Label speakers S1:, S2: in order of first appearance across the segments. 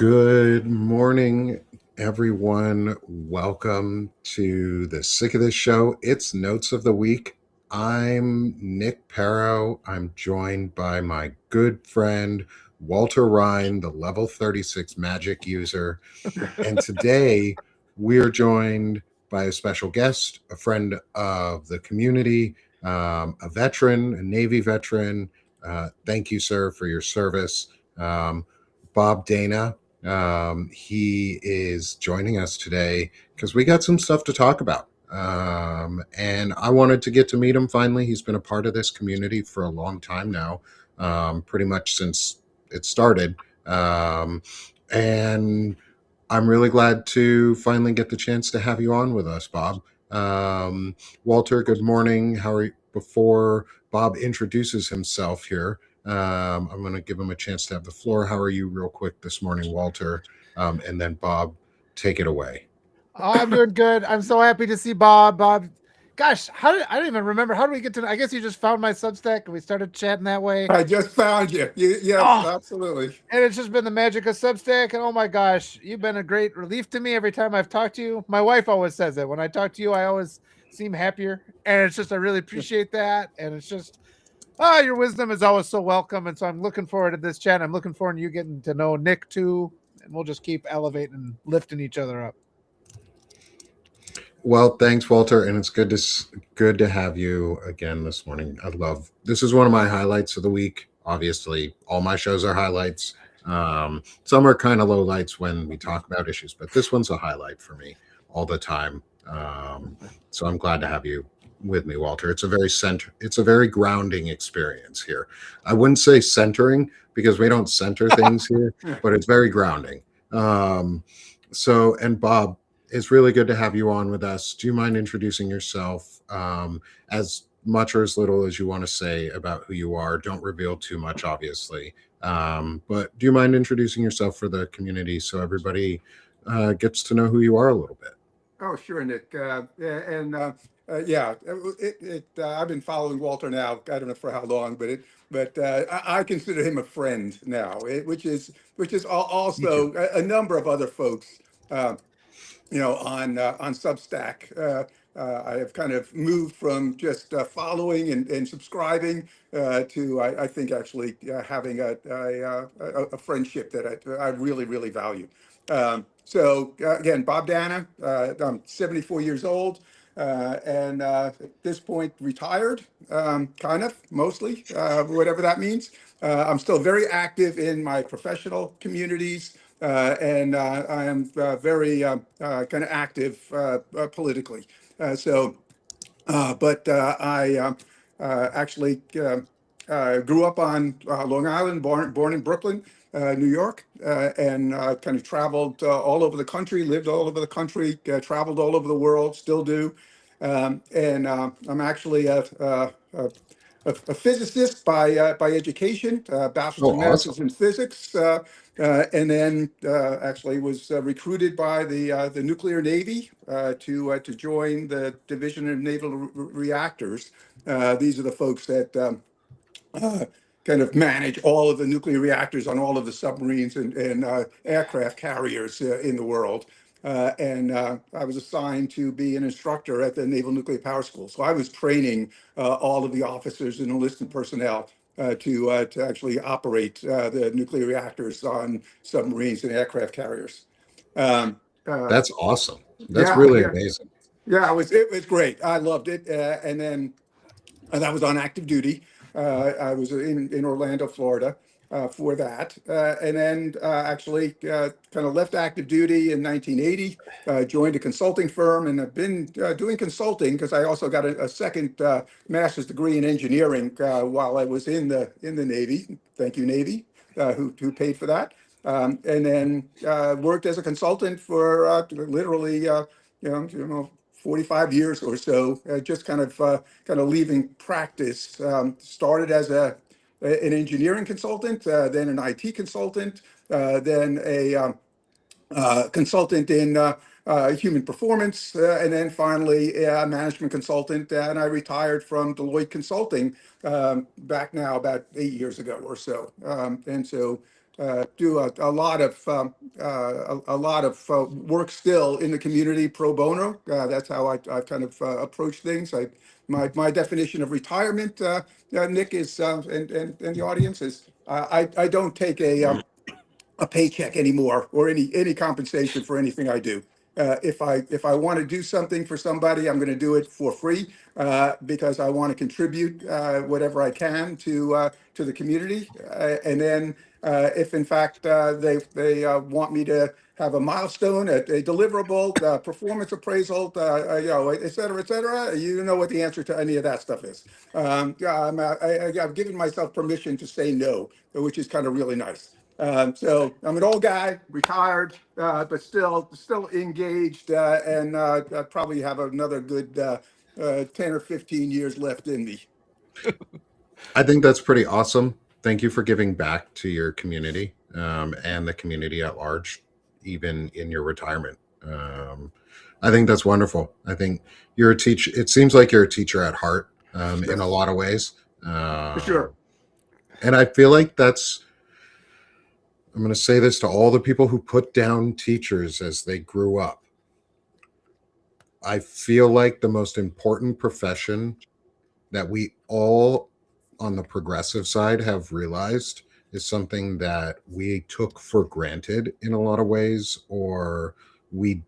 S1: Good morning, everyone. Welcome to the Sick of This Show. It's Notes of the Week. I'm Nick Paro. I'm joined by my good friend, Walter Rhein, the level 36 magic user. And today we're joined by a special guest, a friend of the community, a veteran, a Navy veteran. Thank you, sir, for your service. Bob Dana. He is joining us today because we got some stuff to talk about. And I wanted to get to meet him finally. He's been a part of this community for a long time now, pretty much since it started. And I'm really glad to finally get the chance to have you on with us, Bob. Walter, good morning. How are you? Before Bob introduces himself here, I'm going to give him a chance to have the floor. How are you, real quick, this morning, Walter? And then Bob, take it away.
S2: I'm doing good. I'm so happy to see Bob. Bob, gosh, I don't even remember. How did we get to? I guess you just found my Substack and we started chatting that way.
S3: I just found you. Yes,
S2: Oh,
S3: absolutely.
S2: and it's just been the magic of Substack. And oh my gosh, you've been a great relief to me every time I've talked to you. My wife always says it. When I talk to you, I always seem happier, and it's just I really appreciate that. And it's just your wisdom is always so welcome. And so I'm looking forward to this chat. I'm looking forward to you getting to know Nick too, and we'll just keep elevating and lifting each other up.
S1: Well, thanks, Walter, and it's good to have you again this morning. This is one of my highlights of the week. Obviously, all my shows are highlights. Some are kind of low lights when we talk about issues, but this one's a highlight for me all the time. So I'm glad to have you with me, Walter. It's a very grounding experience here. I wouldn't say centering because we don't center things here, but it's very grounding. And Bob, it's really good to have you on with us. Do you mind introducing yourself, as much or as little as you want to say about who you are? Don't reveal too much, obviously. But do you mind introducing yourself for the community so everybody gets to know who you are a little bit?
S3: Oh, sure, Nick. I've been following Walter now. I don't know for how long, but I consider him a friend now, which is
S2: Me too.
S3: also a number of other folks. On Substack. I have kind of moved from just following and subscribing to I think actually having a friendship that I really really value. Again, Bob Danna. I'm 74 years old. And At this point, retired, kind of, mostly, whatever that means. I'm still very active in my professional communities, and I am very kind of active politically. I actually grew up on Long Island, born in Brooklyn, New York, and kind of traveled all over the country, lived all over the country, traveled all over the world, still do. I'm actually a physicist by education, bachelor's
S1: Oh,
S3: and
S1: awesome.
S3: master's in physics, and then actually was recruited by the nuclear navy to join the Division of Naval Reactors. These are the folks that kind of manage all of the nuclear reactors on all of the submarines and aircraft carriers in the world. I was assigned to be an instructor at the Naval Nuclear Power School. So I was training all of the officers and enlisted personnel to actually operate the nuclear reactors on submarines and aircraft carriers. Um, uh,
S1: That's awesome. That's
S3: yeah,
S1: really
S3: yeah,
S1: amazing.
S3: yeah. It was great. I loved it. And that was on active duty. I was in Orlando, Florida, for that. And then actually kind of left active duty in 1980, joined a consulting firm, and I've been doing consulting because I also got a second master's degree in engineering while I was in the Navy. Thank you, Navy, who paid for that. And then worked as a consultant for literally, 45 years or so, just kind of leaving practice. Started as an engineering consultant, then an IT consultant, then a consultant in human performance, and then finally a management consultant. And I retired from Deloitte Consulting back now about 8 years ago or so. Do a lot of a lot of work still in the community pro bono. That's how I've kind of approached things. My definition of retirement, Nick, is and the audience is I don't take a paycheck anymore or any compensation for anything I do. If I want to do something for somebody, I'm going to do it for free because I want to contribute whatever I can to the community. And then if in fact they want me to have a milestone, a deliverable, performance appraisal, et cetera, you know what the answer to any of that stuff is. I've given myself permission to say no, which is kind of really nice. So I'm an old guy, retired, but still engaged, and I probably have another good 10 or 15 years left in me.
S1: I think that's pretty awesome. Thank you for giving back to your community and the community at large, even in your retirement. I think that's wonderful. I think you're a teacher. It seems like you're a teacher at heart in a lot of ways.
S3: For sure.
S1: And I feel like I'm going to say this to all the people who put down teachers as they grew up. I feel like the most important profession that we all on the progressive side have realized is something that we took for granted in a lot of ways, or we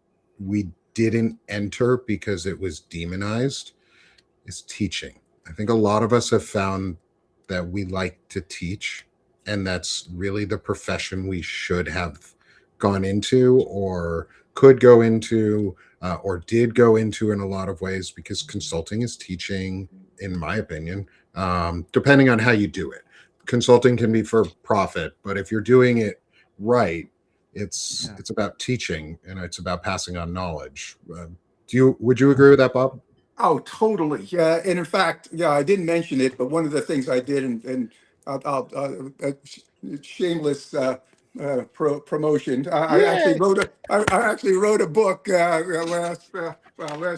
S1: didn't enter because it was demonized, is teaching. I think a lot of us have found that we like to teach, and that's really the profession we should have gone into or could go into or did go into in a lot of ways, because consulting is teaching, in my opinion, depending on how you do it. Consulting can be for profit, but if you're doing it right, it's about teaching and it's about passing on knowledge. Would you agree with that, Bob?
S3: Oh, totally. Yeah, and in fact, I didn't mention it, but one of the things I did, and I'll shameless promotion. I actually wrote a book last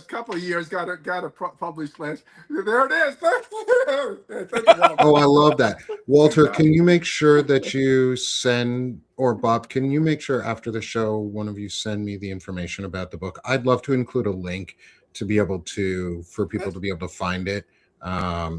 S3: couple of years. Got a published last. There it is. Thank you, Walter.
S1: Oh, I love that. Walter, can you make sure that you send, or Bob, can you make sure after the show, one of you send me the information about the book? I'd love to include a link to be able to, for people to be able to find it,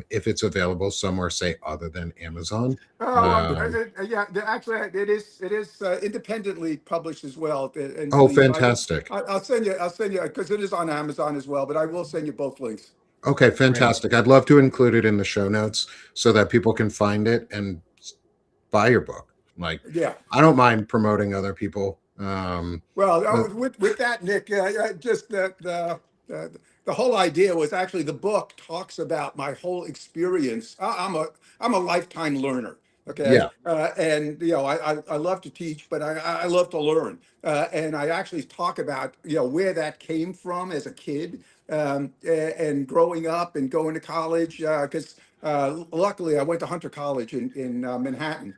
S1: if it's available somewhere, say, other than Amazon.
S3: Actually, it is independently published as well. And
S1: oh, fantastic!
S3: I'll send you because it is on Amazon as well. But I will send you both links.
S1: Okay, fantastic. I'd love to include it in the show notes so that people can find it and buy your book. Like, I don't mind promoting other people.
S3: With that, Nick, just the whole idea was actually the book talks about my whole experience. I'm a lifetime learner. Okay.
S1: Yeah.
S3: And I love to teach, but I love to learn. And I actually talk about where that came from as a kid, and growing up and going to college. Because luckily I went to Hunter College in Manhattan.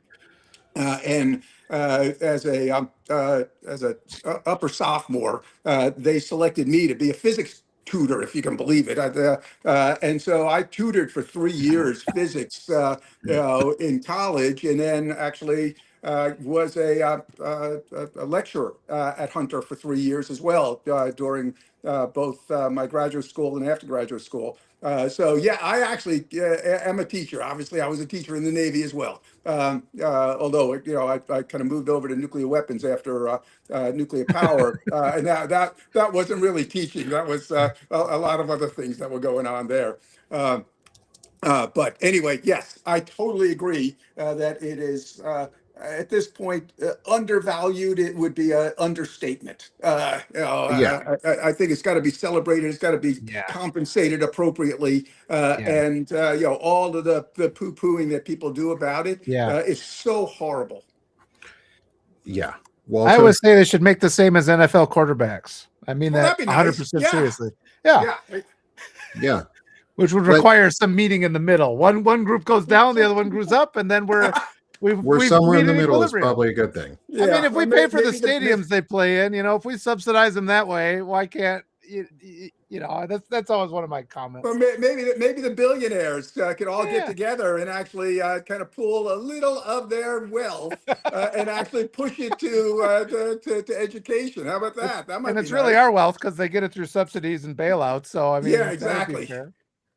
S3: And as a upper sophomore, they selected me to be a physics tutor, if you can believe it. And so I tutored for 3 years physics, in college, and then actually was a lecturer at Hunter for 3 years as well, during both my graduate school and after graduate school. I actually am a teacher. Obviously, I was a teacher in the Navy as well. Although I kind of moved over to nuclear weapons after nuclear power, and that wasn't really teaching. That was a lot of other things that were going on there. But anyway, yes, I totally agree that it is at this point undervalued. It would be an understatement. I think it's got to be celebrated. It's got to be compensated appropriately. And all of the poo-pooing that people do about it is so horrible.
S1: Yeah.
S2: Walter? I always say they should make the same as NFL quarterbacks. I mean that 100% seriously.
S1: Yeah.
S2: Which would require some meeting in the middle. One group goes down, the other one goes up, and then we're
S1: somewhere in the middle is probably a good thing.
S2: I mean, if we pay for the stadiums they play in, if we subsidize them that way, why can't you know, that's always one of my comments.
S3: Well, maybe the billionaires could all get
S2: Yeah.
S3: together and actually kind of pool a little of their wealth and actually push it to education. How about that? That might
S2: And
S3: be
S2: it's really
S3: nice.
S2: our wealth because they get it through subsidies and bailouts. So I
S3: Yeah,
S2: mean, that would be
S3: exactly.
S2: fair.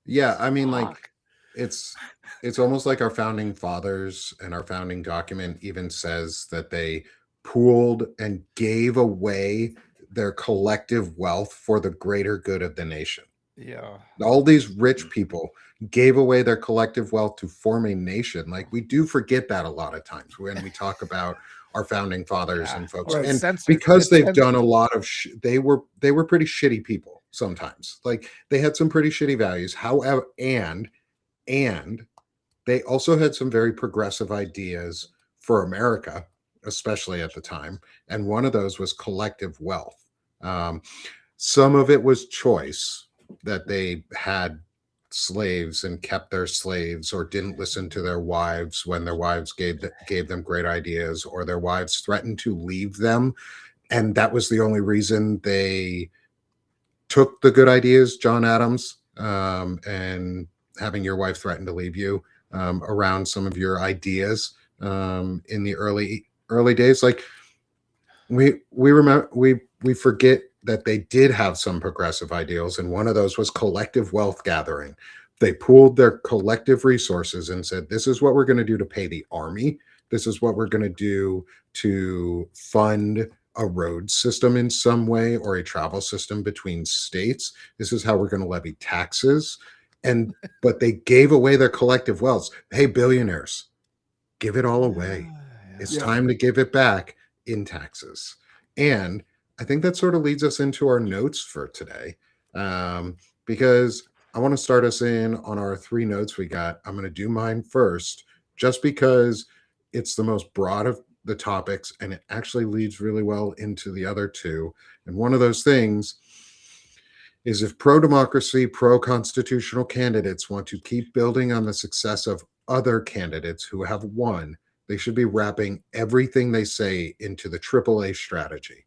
S1: Yeah, I mean, like
S2: Fuck.
S1: it's almost like our founding fathers and our founding document even says that they pooled and gave away their collective wealth for the greater good of the nation.
S2: Yeah.
S1: All these rich people gave away their collective wealth to form a nation. Like, we do forget that a lot of times when we talk about our founding fathers
S2: Yeah.
S1: and folks.
S2: Well, it's
S1: And
S2: censored.
S1: because
S2: It's
S1: they've done a
S2: censored.
S1: lot of they were pretty shitty people sometimes. Like, they had some pretty shitty values. However, and they also had some very progressive ideas for America, especially at the time. And one of those was collective wealth. Some of it was choice, that they had slaves and kept their slaves, or didn't listen to their wives when their wives gave them great ideas, or their wives threatened to leave them, and that was the only reason they took the good ideas. John Adams, and having your wife threaten to leave you around some of your ideas in the early days. Like, we remember, we forget that they did have some progressive ideals, and one of those was collective wealth gathering. They pooled their collective resources and said, this is what we're going to do to pay the army. This is what we're going to do to fund a road system in some way, or a travel system between states. This is how we're going to levy taxes. But they gave away their collective wealth. Hey, billionaires, give it all away. It's
S3: Yeah.
S1: time to give it back in taxes. And I think that sort of leads us into our notes for today, because I want to start us in on our 3 notes we got. I'm going to do mine first, just because it's the most broad of the topics, and it actually leads really well into the other 2. And one of those things is, if pro-democracy, pro-constitutional candidates want to keep building on the success of other candidates who have won, they should be wrapping everything they say into the AAA strategy: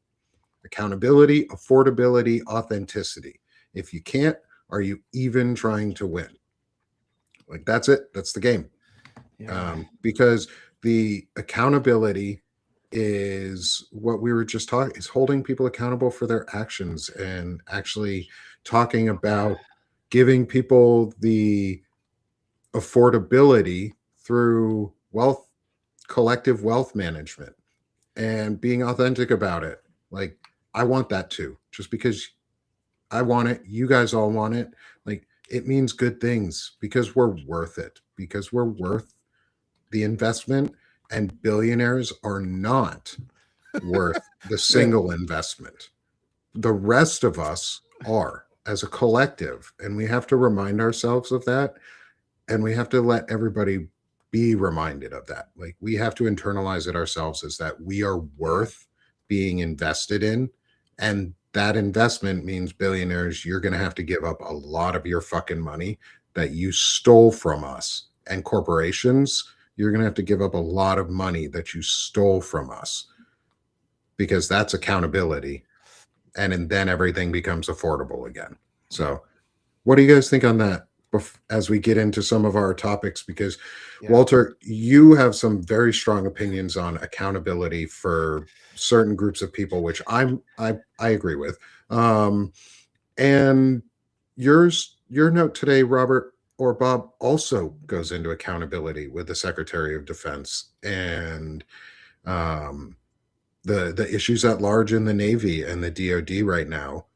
S1: accountability, affordability, authenticity. If you can't, are you even trying to win? Like, that's it. That's the game.
S2: Yeah.
S1: Because the accountability is what we were just talking, is holding people accountable for their actions, and actually talking about giving people the affordability through collective wealth management, and being authentic about it. Like, I want that too. Just because I want it, you guys all want it. Like, it means good things, because we're worth it, because we're worth the investment, and billionaires are not worth the single investment. The rest of us are, as a collective, and we have to remind ourselves of that, and we have to let everybody be reminded of that. Like, we have to internalize it ourselves, as that we are worth being invested in, and that investment means, billionaires, you're going to have to give up a lot of your fucking money that you stole from us, and corporations, you're going to have to give up a lot of money that you stole from us, because that's accountability. And then everything becomes affordable again. So, what do you guys think on that as we get into some of our topics? Because,
S2: Yeah.
S1: Walter, you have some very strong opinions on accountability for certain groups of people, which I agree with. And your note today, Robert or Bob, also goes into accountability with the Secretary of Defense, and the issues at large in the Navy and the DoD right now.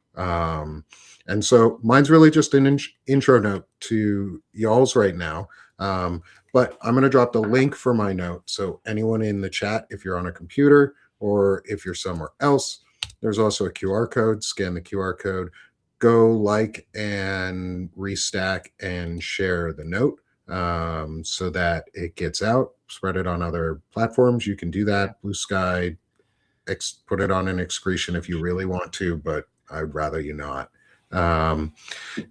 S1: And so mine's really just an intro note to y'all's right now. But I'm going to drop the link for my note. So anyone in the chat, if you're on a computer or if you're somewhere else, there's also a QR code. Scan the QR code, go like and restack and share the note, so that it gets out. Spread it on other platforms. You can do that. Blue Sky, put it on an excretion if you really want to, but I'd rather you not.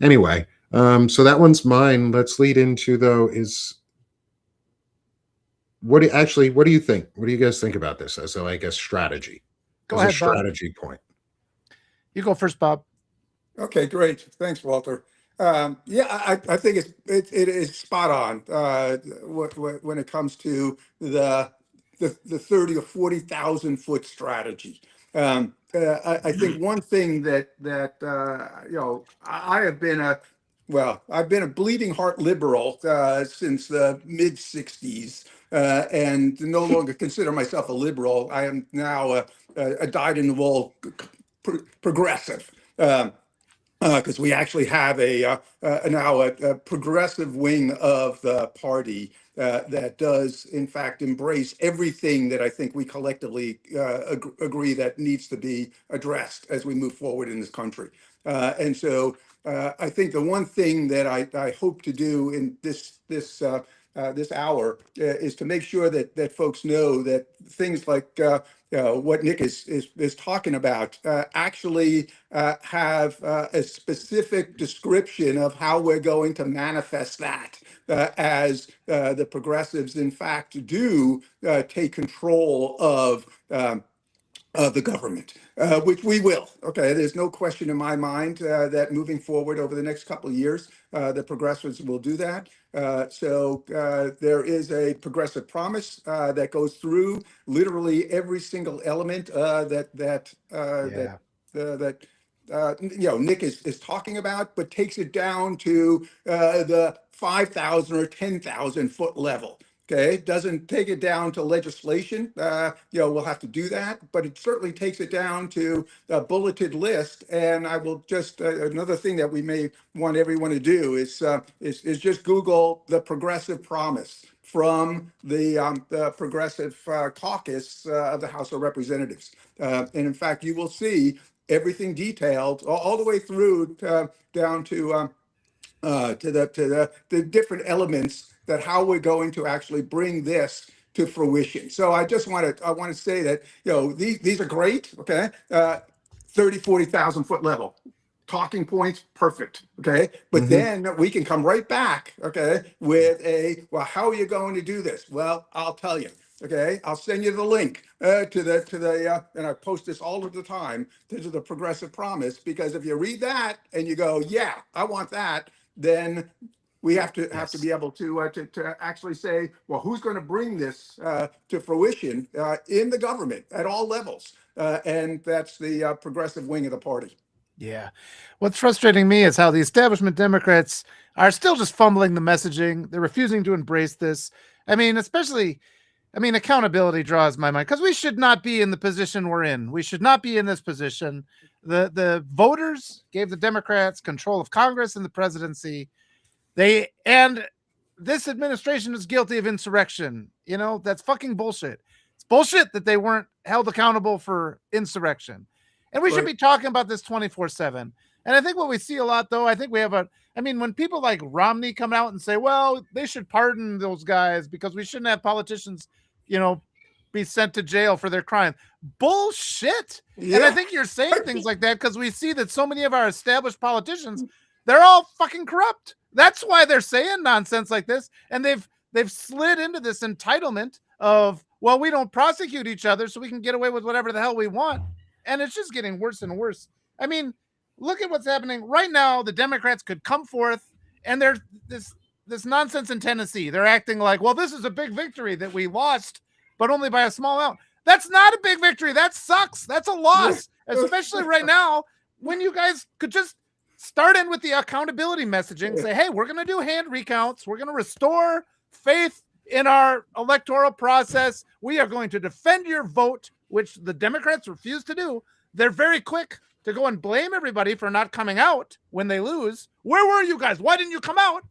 S1: Anyway, so that one's mine. Let's lead into, though, is what do you think? What do you guys think about this as a strategy?
S2: Go
S1: as
S2: ahead,
S1: a
S2: Bob.
S1: strategy point.
S2: You go first, Bob.
S3: Okay, great. Thanks, Walter. Yeah, I think it is spot on when it comes to the 30 or 40,000 foot strategy. I think one thing that I have been I've been a bleeding heart liberal since the mid '60s, and no longer consider myself a liberal. I am now a dyed-in-the-wool progressive. Because we actually have now a progressive wing of the party that does, in fact, embrace everything that I think we collectively agree that needs to be addressed as we move forward in this country. And so I think the one thing that I hope to do in this hour is to make sure that folks know that things like what Nick is talking about actually have a specific description of how we're going to manifest that as the progressives, in fact, do take control of the government, which we will. Okay, there's no question in my mind that moving forward over the next couple of years, the progressives will do that. So there is a progressive promise that goes through literally every single element
S2: Yeah.
S3: Nick is talking about, but takes it down to the 5,000 or 10,000 foot level. Okay, doesn't take it down to legislation. We'll have to do that, but it certainly takes it down to a bulleted list. And I will just another thing that we may want everyone to do is just Google the Progressive Promise from the Progressive Caucus of the House of Representatives, and in fact, you will see everything detailed all the way through down to the different elements that how we're going to actually bring this to fruition. So I want to say that these are great. Okay, 30, 40,000 foot level. Talking points, perfect. Okay. But then we can come right back, okay, with well, how are you going to do this? Well, I'll tell you. Okay, I'll send you the link and I post this all of the time to the Progressive Promise, because if you read that and you go, yeah, I want that, then we have to be able to actually say, well, who's going to bring this to fruition in the government at all levels, and that's the progressive wing of the party.
S2: Yeah. What's frustrating me is how the establishment Democrats are still just fumbling the messaging. They're refusing to embrace this. I mean, accountability draws my mind, because we should not be in the position we're in. We should not be in this position. The voters gave the Democrats control of Congress and the presidency. And this administration is guilty of insurrection. That's fucking bullshit. It's bullshit that they weren't held accountable for insurrection. And we should be talking about this 24/7. And I think what we see a lot, though, I think we have when people like Romney come out and say, well, they should pardon those guys because we shouldn't have politicians, be sent to jail for their crime. Bullshit. Yeah. And I think you're saying things like that because we see that so many of our established politicians, they're all fucking corrupt. That's why they're saying nonsense like this. And they've slid into this entitlement of, well, we don't prosecute each other so we can get away with whatever the hell we want. And it's just getting worse and worse. I mean, look at what's happening right now. The Democrats could come forth and they're this nonsense in Tennessee. They're acting like, well, this is a big victory that we lost, but only by a small amount. That's not a big victory. That sucks. That's a loss, especially right now when you guys could just start in with the accountability messaging. Say, hey, we're going to do hand recounts. We're going to restore faith in our electoral process. We are going to defend your vote, which the Democrats refuse to do. They're very quick to go and blame everybody for not coming out when they lose. Where were you guys? Why didn't you come out?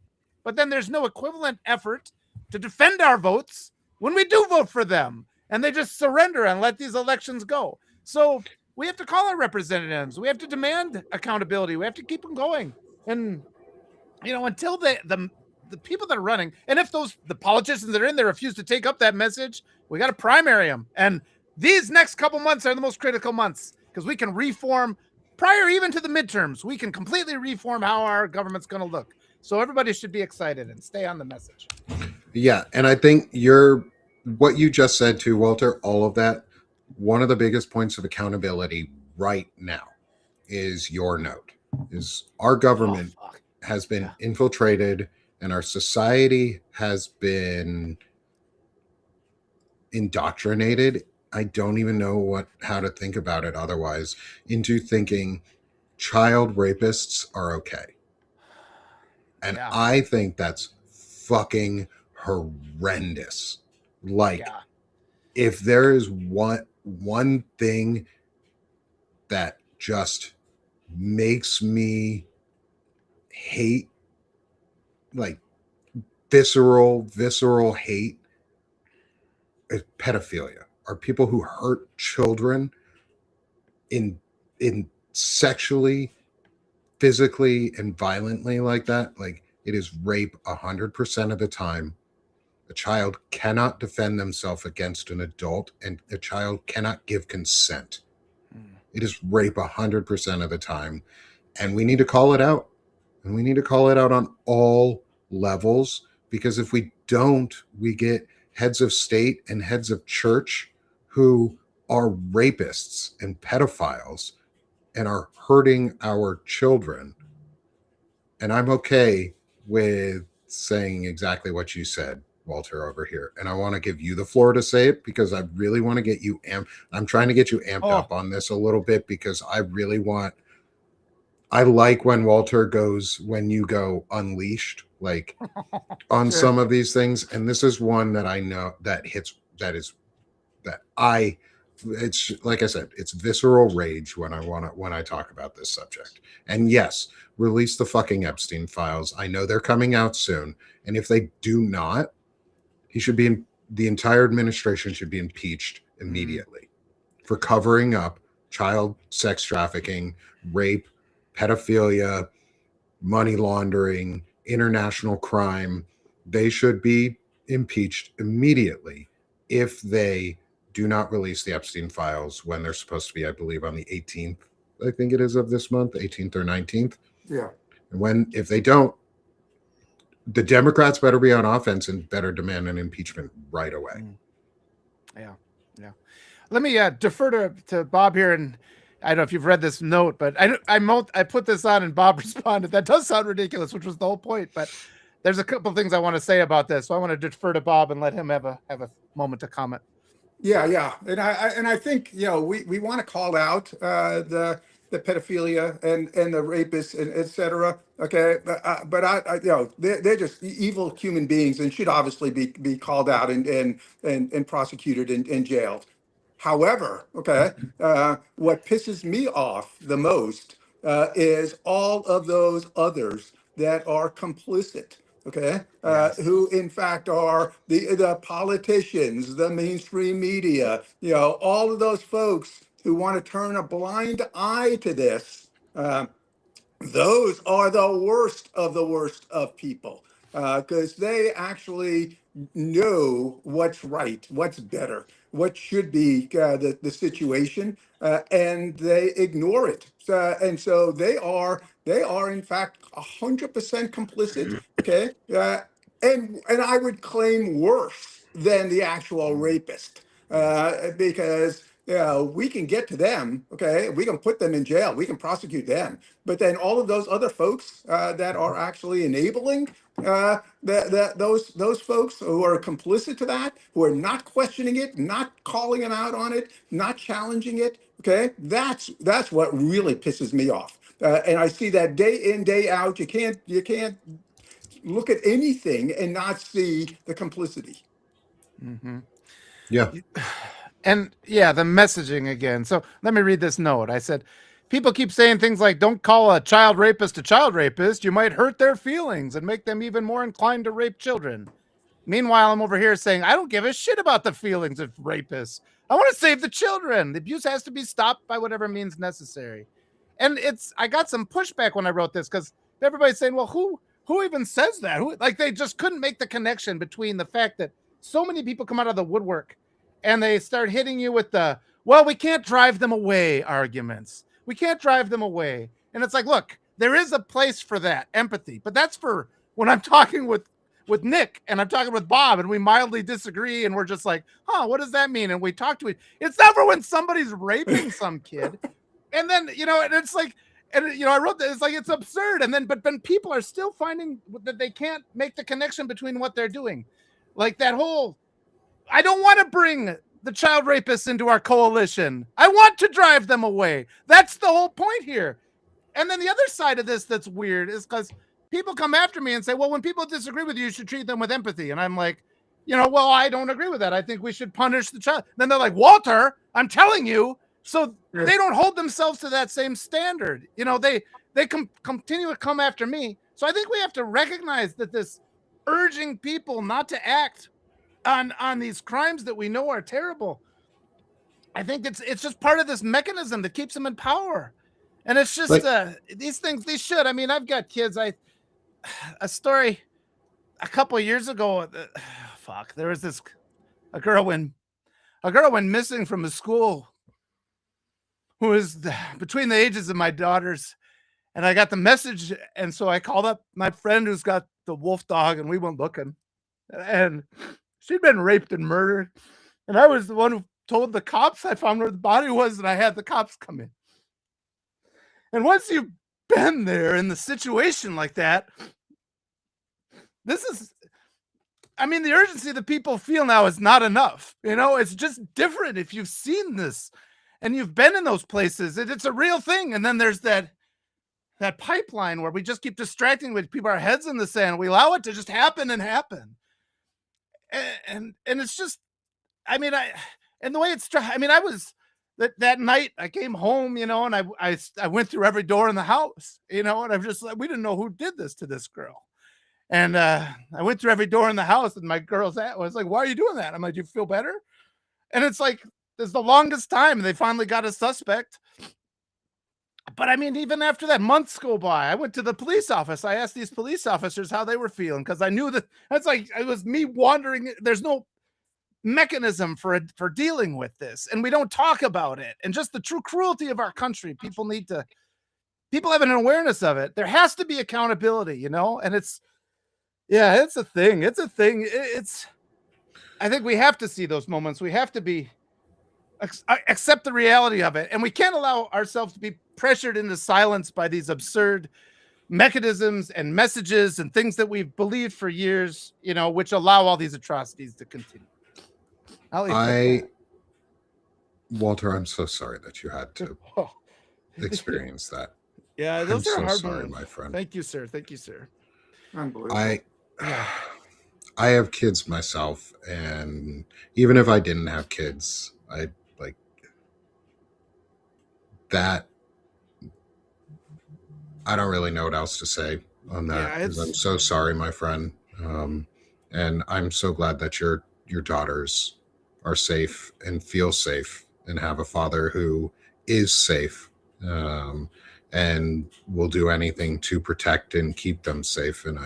S2: But then there's no equivalent effort to defend our votes when we do vote for them. And they just surrender and let these elections go. So we have to call our representatives. We have to demand accountability. We have to keep them going. And, until the people that are running, and if the politicians that are in there refuse to take up that message, we got to primary them. And these next couple months are the most critical months because we can reform prior even to the midterms. We can completely reform how our government's going to look. So everybody should be excited and stay on the message.
S1: Yeah. And I think what you just said too, Walter, all of that, one of the biggest points of accountability right now is your note. is our government has been infiltrated and our society has been indoctrinated. I don't even know how to think about it otherwise, into thinking child rapists are okay. And I think that's fucking horrendous. Like, if there is one thing that just makes me hate, like visceral hate, is pedophilia. Are people who hurt children in sexually, physically, and violently like that. Like, it is rape 100% of the time. A child cannot defend themselves against an adult, and a child cannot give consent. It is rape 100% of the time, and we need to call it out. And we need to call it out on all levels, because if we don't, we get heads of state and heads of church who are rapists and pedophiles and are hurting our children. And I'm okay with saying exactly what you said, Walter, over here. And I want to give you the floor to say it, because I really want to get you amped. I'm trying to get you amped up on this a little bit, because I really want, I like when Walter goes, when you go unleashed, like on some of these things. And this is one that I know that hits, it's like I said, it's visceral rage when I talk about this subject. And yes, release the fucking Epstein files. I know they're coming out soon. And if they do not, the entire administration should be impeached immediately for covering up child sex trafficking, rape, pedophilia, money laundering, international crime. They should be impeached immediately if they do not release the Epstein files when they're supposed to be, I believe, on the 18th, I think it is, of this month, 18th or 19th.
S3: Yeah.
S1: And if they don't, the Democrats better be on offense and better demand an impeachment right away.
S2: Yeah. Let me defer to Bob here, and I don't know if you've read this note, but I put this on and Bob responded. That does sound ridiculous, which was the whole point. But there's a couple of things I want to say about this, so I want to defer to Bob and let him have a moment to comment.
S3: Yeah, and I think, we want to call out the pedophilia and the rapists and et cetera. Okay, but they're just evil human beings and should obviously be called out and prosecuted and jailed. However, what pisses me off the most is all of those others that are complicit. Who in fact are the politicians, the mainstream media, all of those folks who want to turn a blind eye to this. Those are the worst of people, because they actually know what's right, what's better, what should be the situation, and they ignore it. And so they are in fact 100% complicit. And I would claim worse than the actual rapist, because we can get to them. We can put them in jail, we can prosecute them, but then all of those other folks that are actually enabling those folks who are complicit to that, who are not questioning it, not calling them out on it, not challenging it. That's what really pisses me off, and I see that day in, day out. You can't look at anything and not see the complicity.
S1: Yeah.
S2: And the messaging again. So let me read this note. I said, people keep saying things like, don't call a child rapist a child rapist. You might hurt their feelings and make them even more inclined to rape children. Meanwhile, I'm over here saying, I don't give a shit about the feelings of rapists. I want to save the children. The abuse has to be stopped by whatever means necessary. And I got some pushback when I wrote this, because everybody's saying, well, who even says that? They just couldn't make the connection between the fact that so many people come out of the woodwork and they start hitting you with we can't drive them away arguments. We can't drive them away. And it's like, look, there is a place for that empathy, but that's for when I'm talking with Nick and I'm talking with Bob and we mildly disagree and we're just like, what does that mean? And we talk to it. It's never when somebody's raping some kid. And then, and it's like, And I wrote that it's like it's absurd, and then but people are still finding that they can't make the connection between what they're doing, like that whole. I don't want to bring the child rapists into our coalition. I want to drive them away. That's the whole point here. And then the other side of this that's weird is because people come after me and say, well, when people disagree with you, you should treat them with empathy. And I'm like, well, I don't agree with that. I think we should punish the child. Then they're like, Walter, I'm telling you. So they don't hold themselves to that same standard. They continue to come after me. So I think we have to recognize that this urging people not to act on these crimes that we know are terrible. I think it's just part of this mechanism that keeps them in power. And it's just these things, they should. I mean, I've got kids. A story a couple of years ago. There was a girl went missing from a school who was between the ages of my daughters. And I got the message. And so I called up my friend who's got the wolf dog, and we went looking. And she'd been raped and murdered. And I was the one who told the cops I found where the body was, and I had the cops come in. And once you've been there in the situation like that, the urgency that people feel now is not enough. It's just different if you've seen this and you've been in those places. It's a real thing. And then there's that pipeline where we just keep distracting with people, our heads in the sand. We allow it to just happen and happen. And it's just, and the way I was, that night I came home, and I went through every door in the house, and I'm just like, we didn't know who did this to this girl. And I went through every door in the house, and my girl's was like, why are you doing that? I'm like, do you feel better? And it's like, there's the longest time, and they finally got a suspect. But even after that, months go by. I went to the police office. I asked these police officers how they were feeling, because I knew that that's like, it was me wandering. There's no mechanism for dealing with this, and we don't talk about it. And just the true cruelty of our country, people have an awareness of it. There has to be accountability, and it's a thing. I think we have to see those moments. We have to accept the reality of it, and we can't allow ourselves to be pressured into silence by these absurd mechanisms and messages and things that we've believed for years, which allow all these atrocities to continue.
S1: Walter, I'm so sorry that you had to experience that.
S2: Yeah, those are hard
S1: moments, my friend.
S2: Thank you, sir.
S3: Unbelievable.
S1: I have kids myself, and even if I didn't have kids, I like that. I don't really know what else to say on that, because I'm so sorry, my friend. And I'm so glad that your daughters are safe and feel safe and have a father who is safe, and will do anything to protect and keep them safe. And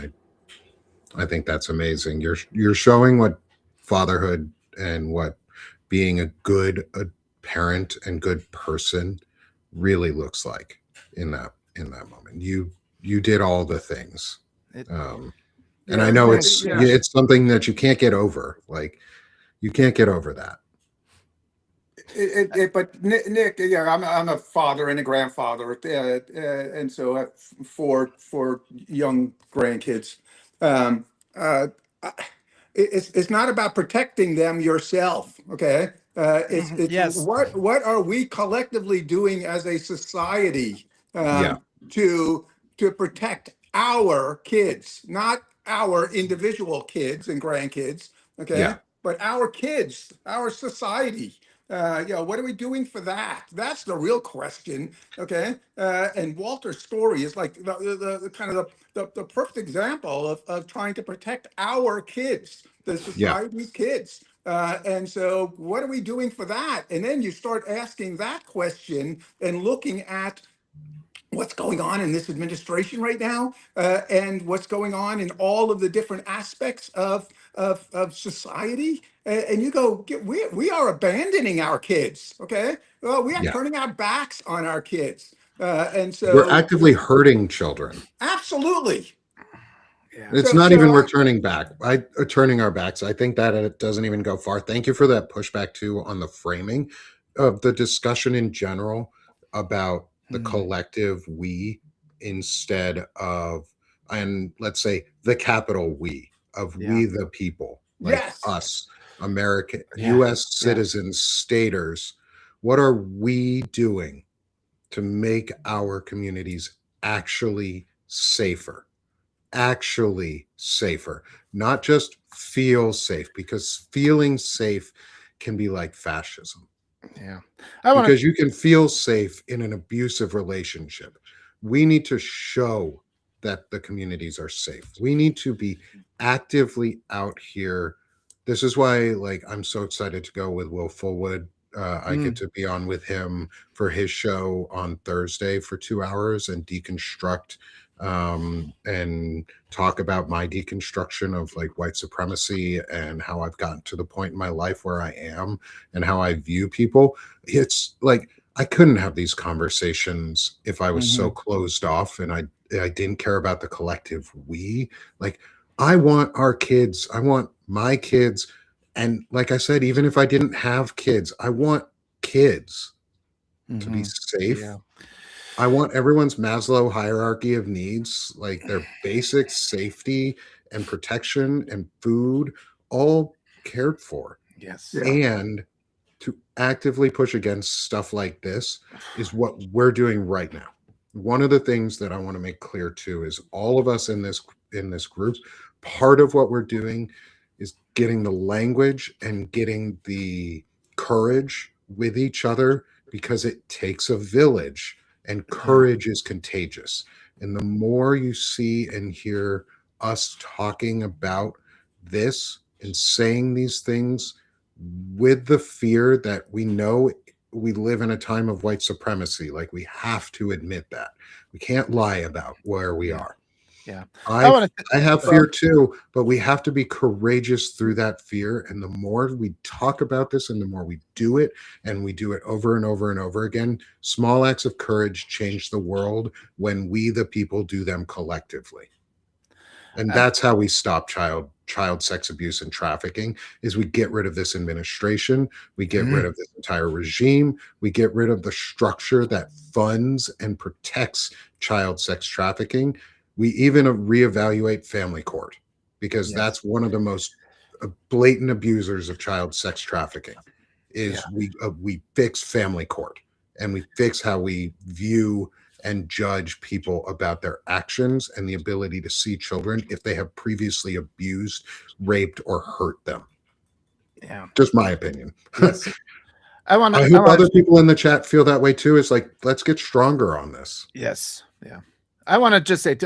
S1: I think that's amazing. You're showing what fatherhood and what being a good parent and good person really looks like in that moment. You did all the things. And I know it's something that you can't get over. Like, you can't get over that.
S3: But Nick, I'm a father and a grandfather, and so I have four young grandkids. It's not about protecting them yourself, okay? It's
S2: Yes.
S3: What are we collectively doing as a society to protect our kids, not our individual kids and grandkids, okay?
S1: Yeah.
S3: But our kids, our society. What are we doing for that? That's the real question, okay? And Walter's story is like the kind of the perfect example of trying to protect our kids, the society's kids. And so what are we doing for that? And then you start asking that question and looking at what's going on in this administration right now, and what's going on in all of the different aspects of society, and you go, we are abandoning our kids. Okay, well, we are turning our backs on our kids, and so
S1: we're actively hurting children.
S3: Absolutely.
S2: Yeah.
S1: It's not even we're turning our backs. I think that it doesn't even go far. Thank you for that pushback too on the framing of the discussion in general about the collective we, instead of, and let's say the capital we, of we the people, like
S3: Yes.
S1: us, American,
S2: Yeah.
S1: US citizens, staters. What are we doing to make our communities actually safer? Actually safer, not just feel safe, because feeling safe can be like fascism,
S2: Yeah.
S1: because you can feel safe in an abusive relationship. We need to show that the communities are safe. We need to be actively out here. This is why, like, I'm so excited to go with Will Fullwood. I get to be on with him for his show on Thursday for 2 hours and deconstruct and talk about my deconstruction of like white supremacy and how I've gotten to the point in my life where I am and how I view people. It's like I couldn't have these conversations if I was so closed off and I didn't care about the collective we. Like, I want our kids, I want my kids, and like I said, even if I didn't have kids, I want kids to be safe.
S2: Yeah.
S1: I want everyone's Maslow hierarchy of needs, like their basic safety and protection and food, all cared for.
S2: Yes.
S3: Yeah.
S1: And to actively push against stuff like this is what we're doing right now. One of the things that I want to make clear too is all of us in this group, part of what we're doing is getting the language and getting the courage with each other, because it takes a village and courage is contagious. And the more you see and hear us talking about this and saying these things with the fear that we know we live in a time of white supremacy, like we have to admit that. We can't lie about where we are.
S2: Yeah.
S1: I have fear too, but we have to be courageous through that fear. And the more we talk about this and the more we do it, and we do it over and over and over again, small acts of courage change the world when we, the people, do them collectively. And that's how we stop child sex abuse and trafficking, is we get rid of this administration, we get rid of this entire regime, we get rid of the structure that funds and protects child sex trafficking. We even reevaluate family court, because that's one of the most blatant abusers of child sex trafficking is we fix family court, and we fix how we view and judge people about their actions and the ability to see children if they have previously abused, raped, or hurt them.
S2: Yeah.
S1: Just my opinion.
S2: Yes. I
S1: hope other people in the chat feel that way too. It's like, let's get stronger on this.
S2: Yes. Yeah. I want to just say,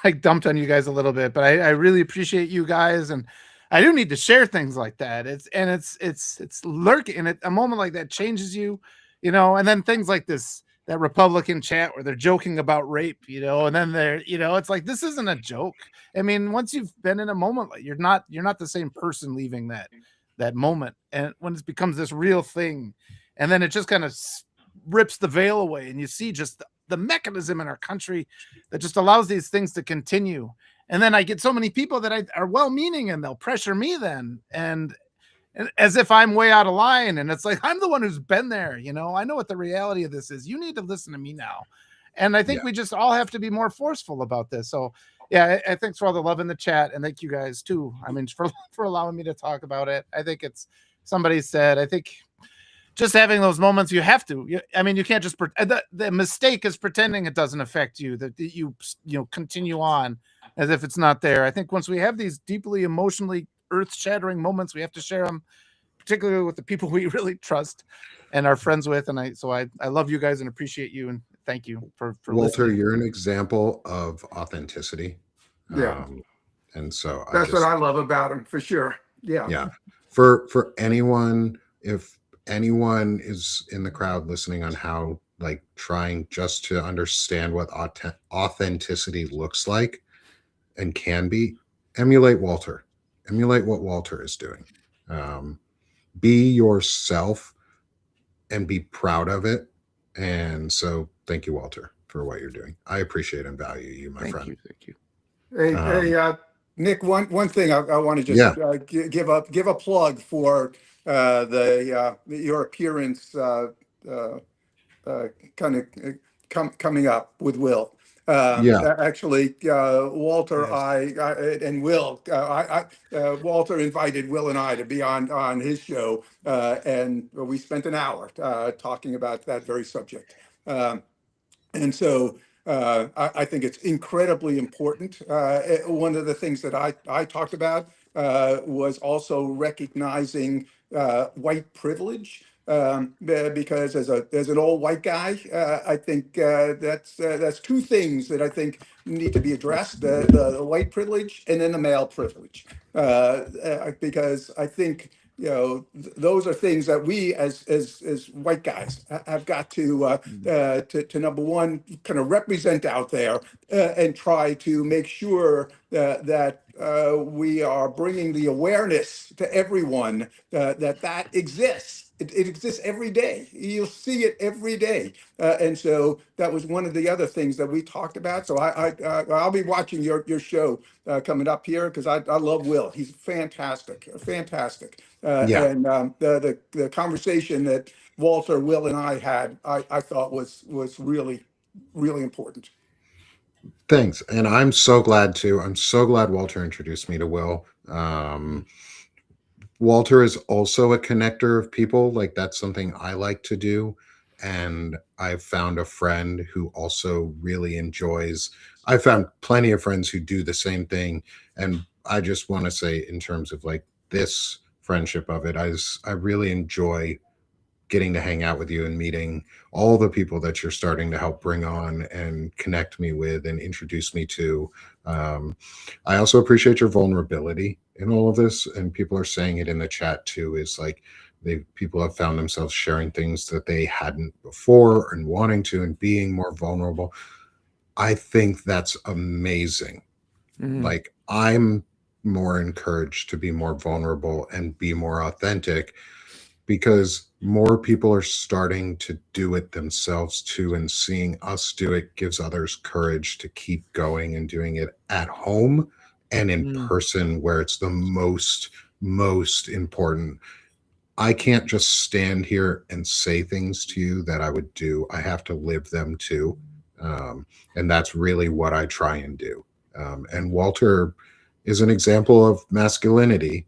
S2: I dumped on you guys a little bit, but I really appreciate you guys, and I do need to share things like that. It's lurking. A moment like that changes you, and then things like this, that Republican chat where they're joking about rape, and then they're, it's like, this isn't a joke. I mean, once you've been in a moment, you're not the same person leaving that moment, and when it becomes this real thing, and then it just kind of rips the veil away, and you see just the mechanism in our country that just allows these things to continue. And then I get so many people that are well-meaning, and they'll pressure me then, and as if I'm way out of line. And it's like, I'm the one who's been there. I know what the reality of this is. You need to listen to me now. And I think we just all have to be more forceful about this. So yeah, I thanks for all the love in the chat, and thank you guys too. I mean, for allowing me to talk about it. I think somebody said, I think just having those moments, you have to. You can't just the mistake is pretending it doesn't affect you. That you continue on as if it's not there. I think once we have these deeply emotionally earth-shattering moments, we have to share them, particularly with the people we really trust and are friends with. And I love you guys and appreciate you, and thank you for
S1: Walter,
S2: listening.
S1: you're an example of authenticity.
S3: Yeah.
S1: And so
S3: that's what I love about him, for sure. Yeah.
S1: Yeah. For anyone, if anyone is in the crowd listening on how, like, trying just to understand what authenticity looks like and can be, emulate Walter. Emulate what Walter is doing. Be yourself and be proud of it. And so thank you, Walter, for what you're doing. I appreciate and value you, my friend.
S2: Thank you.
S3: Hey, Nick, one thing I want to just give a plug for your appearance kind of coming up with Will.
S1: Yeah.
S3: Actually, Walter,
S2: Yes.
S3: and Will, Walter invited Will and I to be on his show, and we spent an hour talking about that very subject. And so I think it's incredibly important. One of the things that I talked about was also recognizing white privilege. Because as an old white guy, I think that's two things that I think need to be addressed: the white privilege and then the male privilege. Because I think those are things that we as white guys have got to number one kind of represent out there and try to make sure that we are bringing the awareness to everyone that exists. It exists every day. You'll see it every day, and so that was one of the other things that we talked about. So I'll be watching your show coming up here because I love Will. He's fantastic, fantastic.
S1: Yeah.
S3: And the conversation that Walter, Will, and I had, I thought was really, really important.
S1: Thanks. And I'm so glad too. I'm so glad Walter introduced me to Will. Walter is also a connector of people. Like that's something I like to do. And I've found a friend who also really enjoys. I found plenty of friends who do the same thing. And I just want to say, in terms of like this friendship of it, I really enjoy getting to hang out with you and meeting all the people that you're starting to help bring on and connect me with and introduce me to. I also appreciate your vulnerability in all of this, and people are saying it in the chat too. Is like people have found themselves sharing things that they hadn't before and wanting to and being more vulnerable. I think that's amazing. Like I'm more encouraged to be more vulnerable and be more authentic because more people are starting to do it themselves too, and seeing us do it gives others courage to keep going and doing it at home and in person where it's the most important. I can't just stand here and say things to you that I would do. I have to live them too. And that's really what I try and do. And Walter is an example of masculinity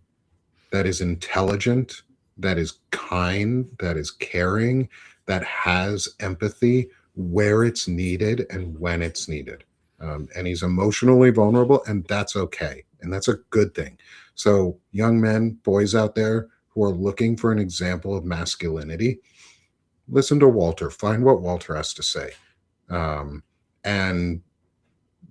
S1: that is intelligent, that is kind, that is caring, that has empathy where it's needed and when it's needed. And he's emotionally vulnerable, and that's okay. And that's a good thing. So, young men, boys out there who are looking for an example of masculinity, listen to Walter, find what Walter has to say. And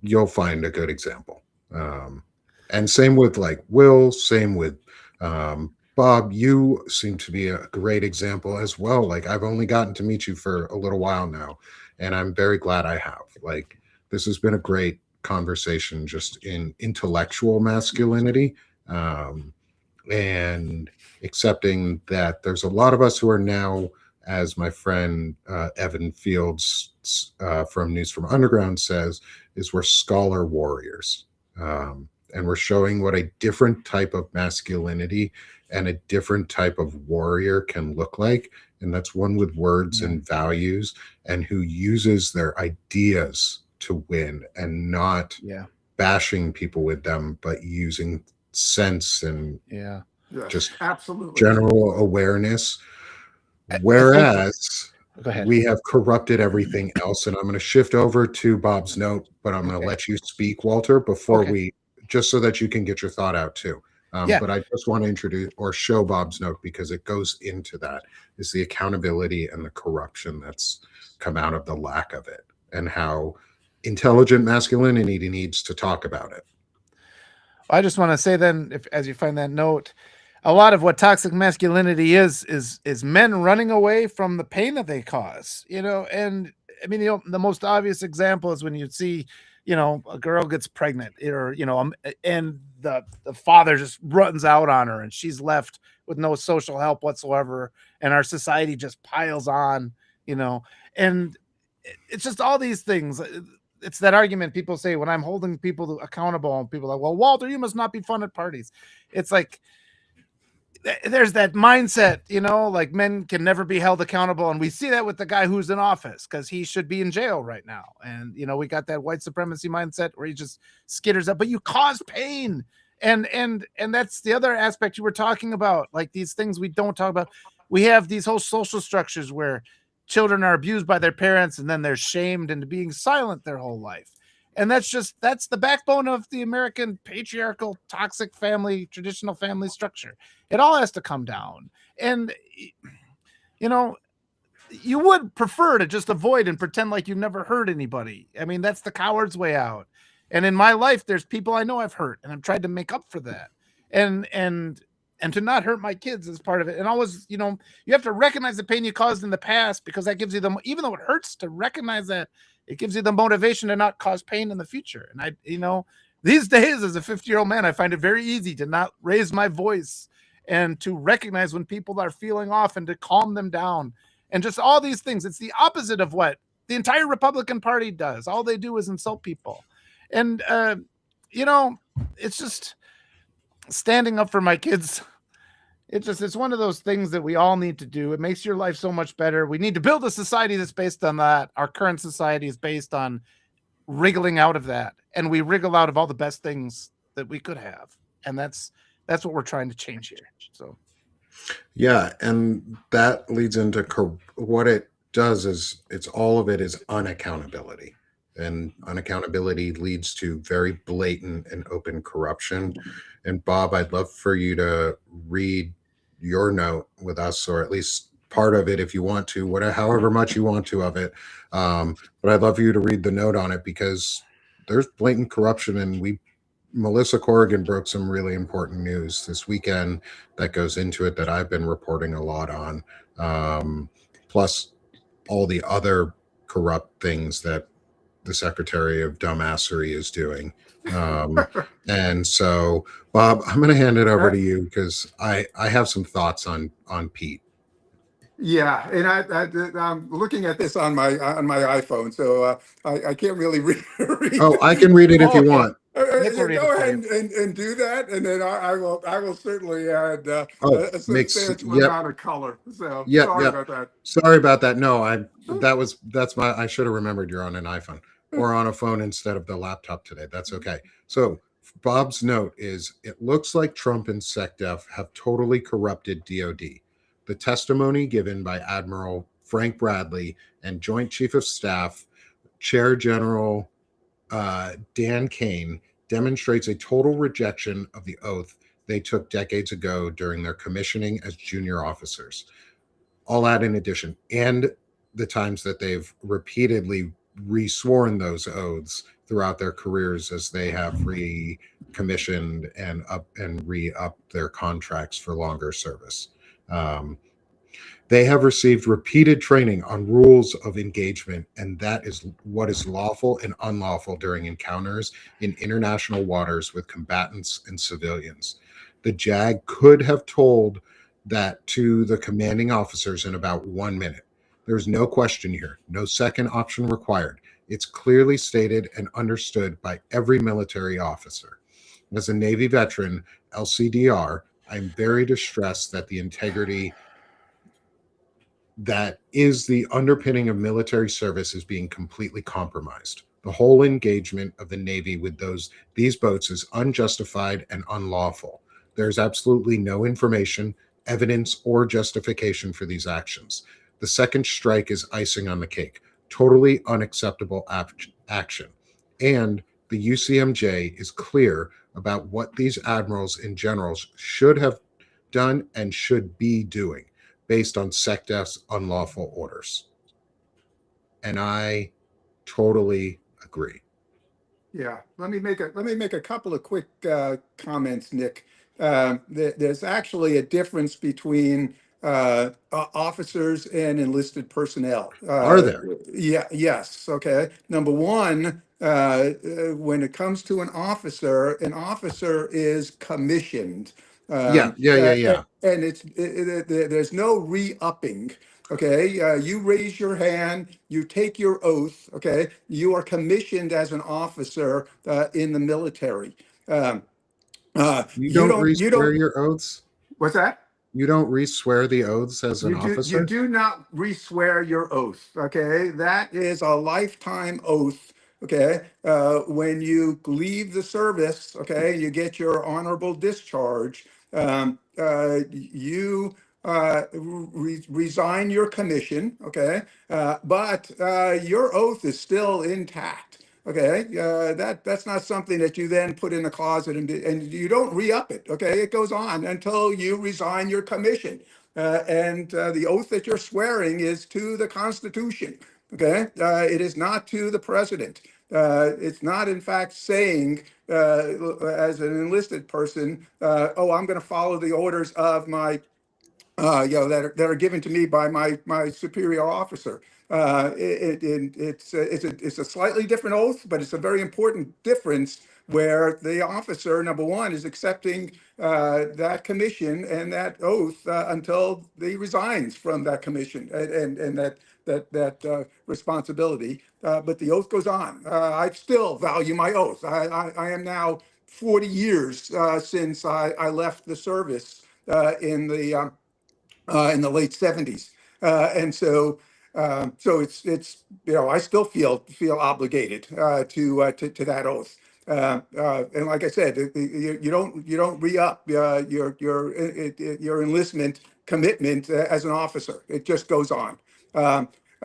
S1: you'll find a good example. And same with like Will, same with Bob. You seem to be a great example as well. Like I've only gotten to meet you for a little while now, and I'm very glad I have. Like this has been a great conversation just in intellectual masculinity, and accepting that there's a lot of us who are now, as my friend Evan Fields from News from Underground says, is we're scholar warriors. And we're showing what a different type of masculinity and a different type of warrior can look like. And that's one with words and values and who uses their ideas to win and not bashing people with them, but using sense and just
S3: absolutely
S1: general awareness.
S2: I
S1: Whereas
S2: Go ahead.
S1: we have corrupted everything else. And I'm going to shift over to Bob's note, but I'm going to let you speak, Walter, before we, just so that you can get your thought out too. But I just want to introduce or show Bob's note because it goes into that is the accountability and the corruption that's come out of the lack of it and how intelligent masculinity needs to talk about it.
S2: I just want to say then, if as you find that note, a lot of what toxic masculinity is men running away from the pain that they cause, and I mean, the most obvious example is when you see, a girl gets pregnant or, and the father just runs out on her and she's left with no social help whatsoever. And our society just piles on, and it's just all these things. It's that argument people say when I'm holding people accountable and people are like, well, Walter, you must not be fun at parties. It's like, there's that mindset, like men can never be held accountable. And we see that with the guy who's in office because he should be in jail right now. And, we got that white supremacy mindset where he just skitters up, but you cause pain. And that's the other aspect you were talking about, like these things we don't talk about. We have these whole social structures where children are abused by their parents and then they're shamed into being silent their whole life. And that's the backbone of the American patriarchal, toxic family, traditional family structure. It all has to come down. And, you would prefer to just avoid and pretend like you've never hurt anybody. I mean, that's the coward's way out. And in my life, there's people I know I've hurt, and I've tried to make up for that. And to not hurt my kids is part of it. And always, you have to recognize the pain you caused in the past, because that gives you even though it hurts to recognize that, it gives you the motivation to not cause pain in the future. And these days as a 50-year-old man, I find it very easy to not raise my voice and to recognize when people are feeling off and to calm them down. And just all these things. It's the opposite of what the entire Republican Party does. All they do is insult people. And, it's just standing up for my kids. It's one of those things that we all need to do. It makes your life so much better. We need to build a society that's based on that. Our current society is based on wriggling out of that. And we wriggle out of all the best things that we could have. And that's what we're trying to change here. So.
S1: Yeah, and that leads into what it does is all of it is unaccountability. And unaccountability leads to very blatant and open corruption. And Bob, I'd love for you to read your note with us, or at least part of it if you want to, whatever, however much you want to of it. But I'd love for you to read the note on it, because there's blatant corruption, and Melissa Corrigan broke some really important news this weekend that goes into it that I've been reporting a lot on, plus all the other corrupt things that the Secretary of Dumbassery is doing. And so, Bob, I'm going to hand it over to you, because I have some thoughts on Pete.
S3: Yeah, and I'm looking at this on my iPhone, so I can't really read.
S1: Oh, I can read it if you want.
S3: Go ahead and do that, and then I will certainly add a substantial amount of color. So sorry about that.
S1: Sorry about that. No, I should have remembered you're on an iPhone or on a phone instead of the laptop today. That's okay. So Bob's note is: it looks like Trump and SecDef have totally corrupted DOD. The testimony given by Admiral Frank Bradley and Joint Chief of Staff Chair General Dan Kane demonstrates a total rejection of the oath they took decades ago during their commissioning as junior officers. All that in addition, and the times that they've repeatedly resworn those oaths throughout their careers as they have recommissioned and re-upped their contracts for longer service. They have received repeated training on rules of engagement, and that is what is lawful and unlawful during encounters in international waters with combatants and civilians. The JAG could have told that to the commanding officers in about 1 minute. There's no question here, no second option required. It's clearly stated and understood by every military officer. As a Navy veteran, LCDR, I'm very distressed that the integrity that is the underpinning of military service is being completely compromised. The whole engagement of the Navy with these boats is unjustified and unlawful. There's absolutely no information, evidence, or justification for these actions. The second strike is icing on the cake. Totally unacceptable action. And the UCMJ is clear about what these admirals and generals should have done and should be doing, based on SecDef's unlawful orders. And I totally agree.
S3: Yeah, let me make a couple of quick comments, Nick. There's actually a difference between officers and enlisted personnel.
S1: Are there?
S3: Yeah. Yes. Okay. Number one, when it comes to an officer is commissioned.
S1: Yeah.
S3: And there's no re-upping. Okay, you raise your hand, you take your oath. Okay, you are commissioned as an officer in the military.
S1: You don't re-swear your oaths?
S3: What's that?
S1: You don't re-swear the oaths as an
S3: You
S1: officer?
S3: do not re-swear your oath. Okay, that is a lifetime oath. Okay, when you leave the service, okay, you get your honorable discharge. You resign your commission. Okay, but your oath is still intact. Okay, that's not something that you then put in a closet and you don't re-up it. Okay, it goes on until you resign your commission. And the oath that you're swearing is to the Constitution. Okay, it is not to the president. It's not, in fact, saying as an enlisted person, "Oh, I'm going to follow the orders of my that are given to me by my superior officer." It's a slightly different oath, but it's a very important difference where the officer, number one, is accepting that commission and that oath until he resigns from that commission and that responsibility. But the oath goes on. I still value my oath. I am now 40 years since I left the service in the late 70s. And so it's I still feel obligated to that oath. And like I said, you don't re-up your enlistment commitment as an officer. It just goes on.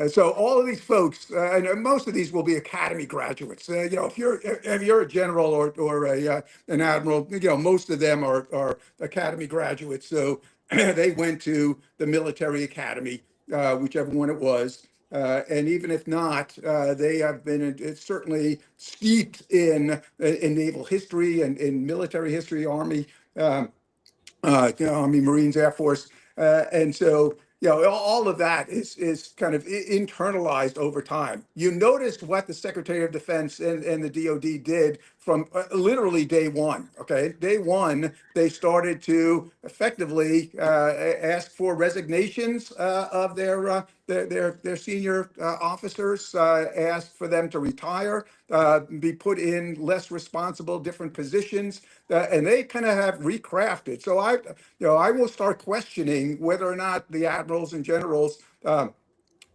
S3: So all of these folks, and most of these will be academy graduates. If you're a general or an admiral, most of them are academy graduates. So they went to the military academy, whichever one it was. And even if not, they have been certainly steeped in naval history and in military history, Army, Army, Marines, Air Force. And so, all of that is kind of internalized over time. You noticed what the Secretary of Defense and the DoD did from literally day one. Okay, day one, they started to effectively ask for resignations of their senior officers, asked for them to retire, be put in less responsible, different positions, and they kind of have recrafted. So I will start questioning whether or not the admirals and generals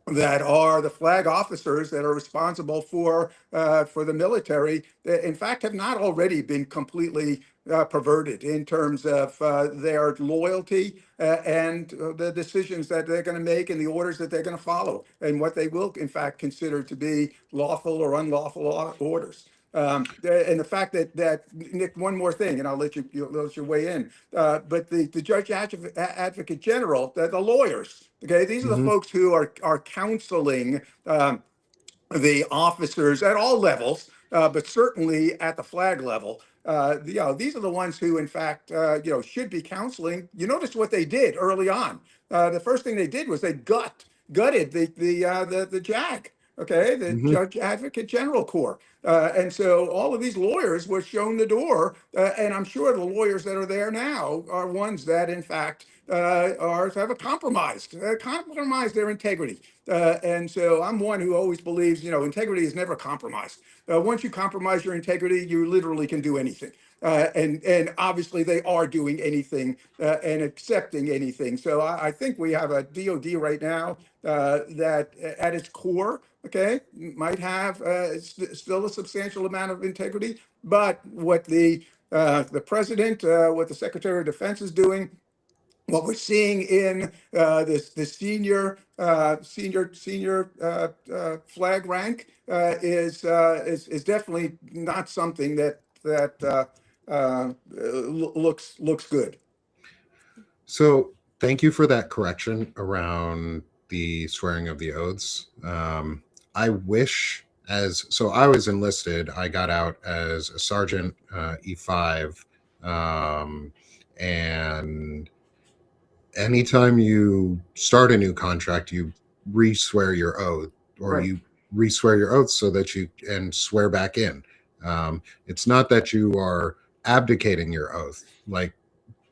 S3: that are the flag officers that are responsible for the military, that in fact have not already been completely perverted in terms of their loyalty and the decisions that they're going to make and the orders that they're going to follow and what they will in fact consider to be lawful or unlawful orders. And the fact that Nick, one more thing, and I'll let you weigh in. But the judge advocate general, the lawyers, okay, these are the folks who are counseling the officers at all levels, but certainly at the flag level. These are the ones who, in fact, should be counseling. You notice what they did early on. The first thing they did was they gutted the JAG. Okay, the Judge Advocate General Corps. And so all of these lawyers were shown the door, and I'm sure the lawyers that are there now are ones that, in fact, have compromised their integrity. And so I'm one who always believes, integrity is never compromised. Once you compromise your integrity, you literally can do anything. And obviously they are doing anything and accepting anything. So I think we have a DoD right now that at its core, okay, might have still a substantial amount of integrity. But what the president, what the Secretary of Defense is doing, what we're seeing in the senior flag rank is definitely not something that looks good.
S1: So thank you for that correction around the swearing of the oaths. I wish so I was enlisted. I got out as a sergeant, E5, and anytime you start a new contract, you re-swear your oath, or
S3: Right.
S1: you re-swear your oath so that you can swear back in. It's not that you are abdicating your oath, like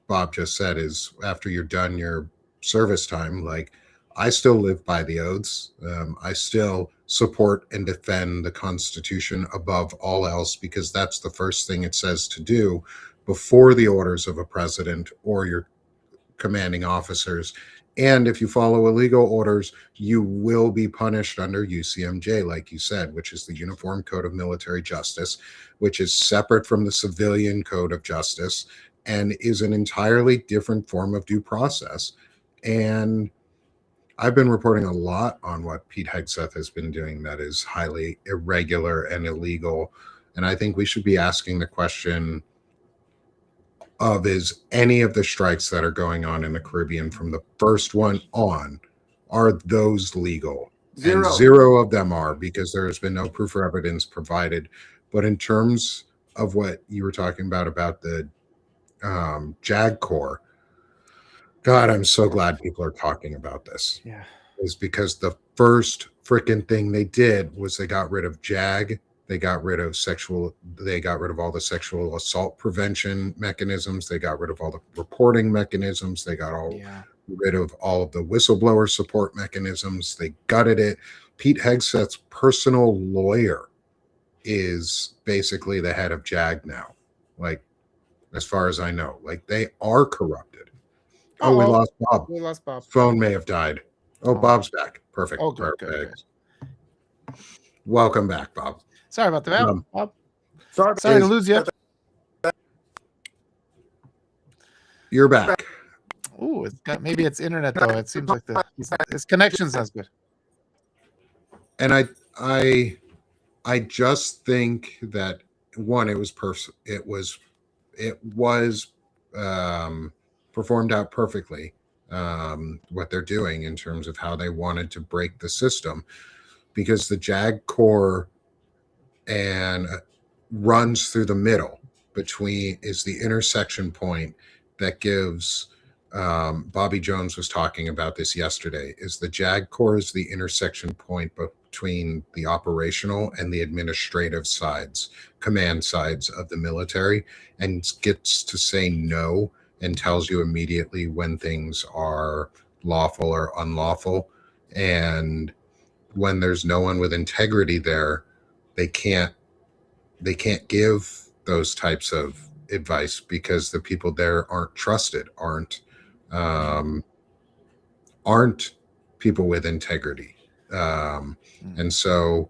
S1: Bob just said, is after you're done your service time. Like, I still live by the oaths. I still support and defend the Constitution above all else, because that's the first thing it says to do before the orders of a president or your commanding officers. And if you follow illegal orders, you will be punished under UCMJ, like you said, which is the Uniform Code of Military Justice, which is separate from the Civilian Code of Justice and is an entirely different form of due process. And I've been reporting a lot on what Pete Hegseth has been doing that is highly irregular and illegal. And I think we should be asking the question of, is any of the strikes that are going on in the Caribbean from the first one on, are those legal?
S3: Zero.
S1: And zero of them are, because there has been no proof or evidence provided. But in terms of what you were talking about the JAG Corps, God, I'm so glad people are talking about this.
S2: Yeah.
S1: Is because the first freaking thing they did was they got rid of JAG. They got rid of all the sexual assault prevention mechanisms. They got rid of all the reporting mechanisms. They got rid of all of the whistleblower support mechanisms. They gutted it. Pete Hegseth's personal lawyer is basically the head of JAG now. Like, as far as I know, like, they are corrupted. Oh, we lost Bob.
S2: We lost Bob.
S1: Phone may have died. Oh, Bob's back. Perfect.
S2: Oh, good,
S1: Perfect.
S2: good.
S1: Welcome back, Bob.
S2: Sorry about that, Bob.
S3: Sorry
S2: to lose you.
S1: You're back.
S2: Ooh, maybe it's internet though. It seems like his connection's not good.
S1: And I just think that one, it was performed out perfectly. What they're doing in terms of how they wanted to break the system, because the JAG Corps and runs through the middle is the intersection point that gives Bobby Jones was talking about this yesterday, is the JAG Corps is the intersection point between the operational and the administrative sides, command sides of the military, and gets to say no and tells you immediately when things are lawful or unlawful. And when there's no one with integrity there, they can't give those types of advice, because the people there aren't trusted, aren't people with integrity. And so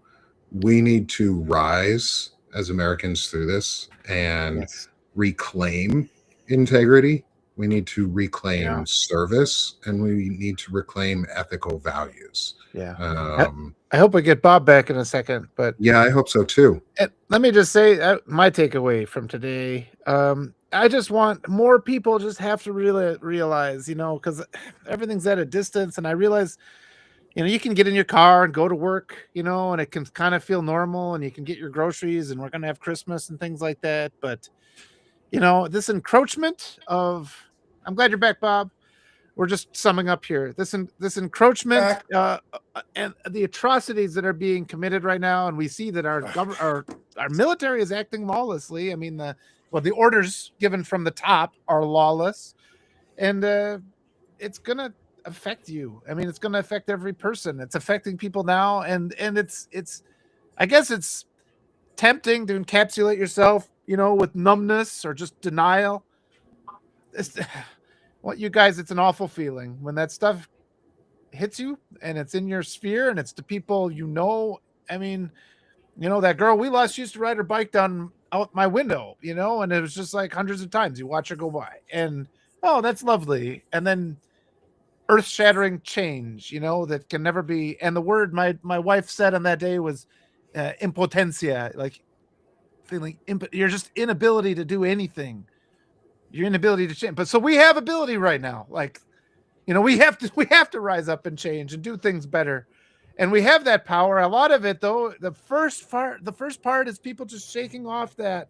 S1: we need to rise as Americans through this and reclaim integrity. We need to reclaim service, and we need to reclaim ethical values.
S2: I hope we get Bob back in a second, but
S1: yeah, I hope so too.
S2: Let me just say my takeaway from today. I just want more people just have to really realize, because everything's at a distance, and I realize, you can get in your car and go to work, and it can kind of feel normal, and you can get your groceries, and we're going to have Christmas and things like that. But, this encroachment of, I'm glad you're back, Bob. We're just summing up here. This encroachment and the atrocities that are being committed right now, and we see that our military is acting lawlessly. I mean, the orders given from the top are lawless, and it's gonna affect you. I mean, it's gonna affect every person. It's affecting people now, and it's. I guess it's tempting to encapsulate yourself, with numbness or just denial. You guys, it's an awful feeling when that stuff hits you and it's in your sphere and it's the people I mean, that girl we lost used to ride her bike down out my window, and it was just like hundreds of times you watch her go by, and that's lovely. And then earth-shattering change, that can never be. And the word my wife said on that day was impotencia, like feeling you're just inability to do anything. Your inability to change. But so we have ability right now. Like, we have to rise up and change and do things better. And we have that power. A lot of it, though, the first part is people just shaking off that,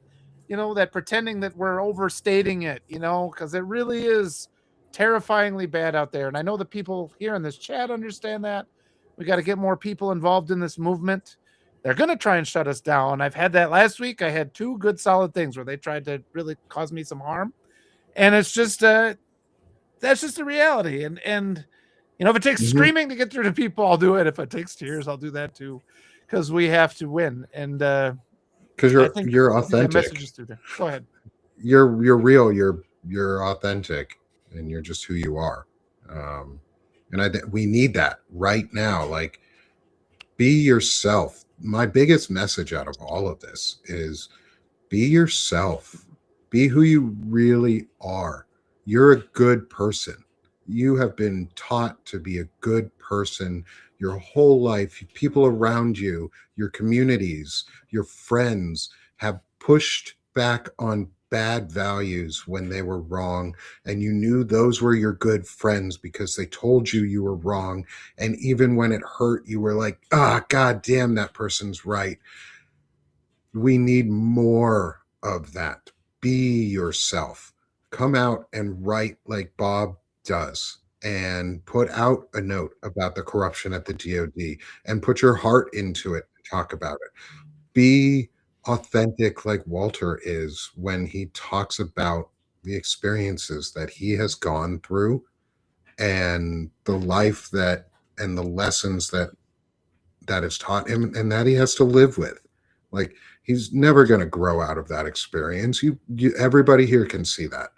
S2: that pretending that we're overstating it, because it really is terrifyingly bad out there. And I know the people here in this chat understand that. We got to get more people involved in this movement. They're going to try and shut us down. I've had that last week. I had 2 good solid things where they tried to really cause me some harm. And it's just that's just the reality. And if it takes screaming to get through to people, I'll do it. If it takes tears, I'll do that too, because we have to win. And
S1: because you're authentic.
S2: Messages through there. Go ahead.
S1: You're real. You're authentic. and you're just who you are. And we need that right now. Like, be yourself. My biggest message out of all of this is be yourself. Be who you really are. You're a good person. You have been taught to be a good person your whole life. People around you, your communities, your friends have pushed back on bad values when they were wrong. And you knew those were your good friends because they told you you were wrong. And even when it hurt, you were like, God damn, that person's right. We need more of that. Be yourself. Come out and write like Bob does and put out a note about the corruption at the DoD and put your heart into it and talk about it. Be authentic like Walter is when he talks about the experiences that he has gone through and the life that and the lessons that is taught him and that he has to live with. Like, he's never going to grow out of that experience. Everybody here can see that.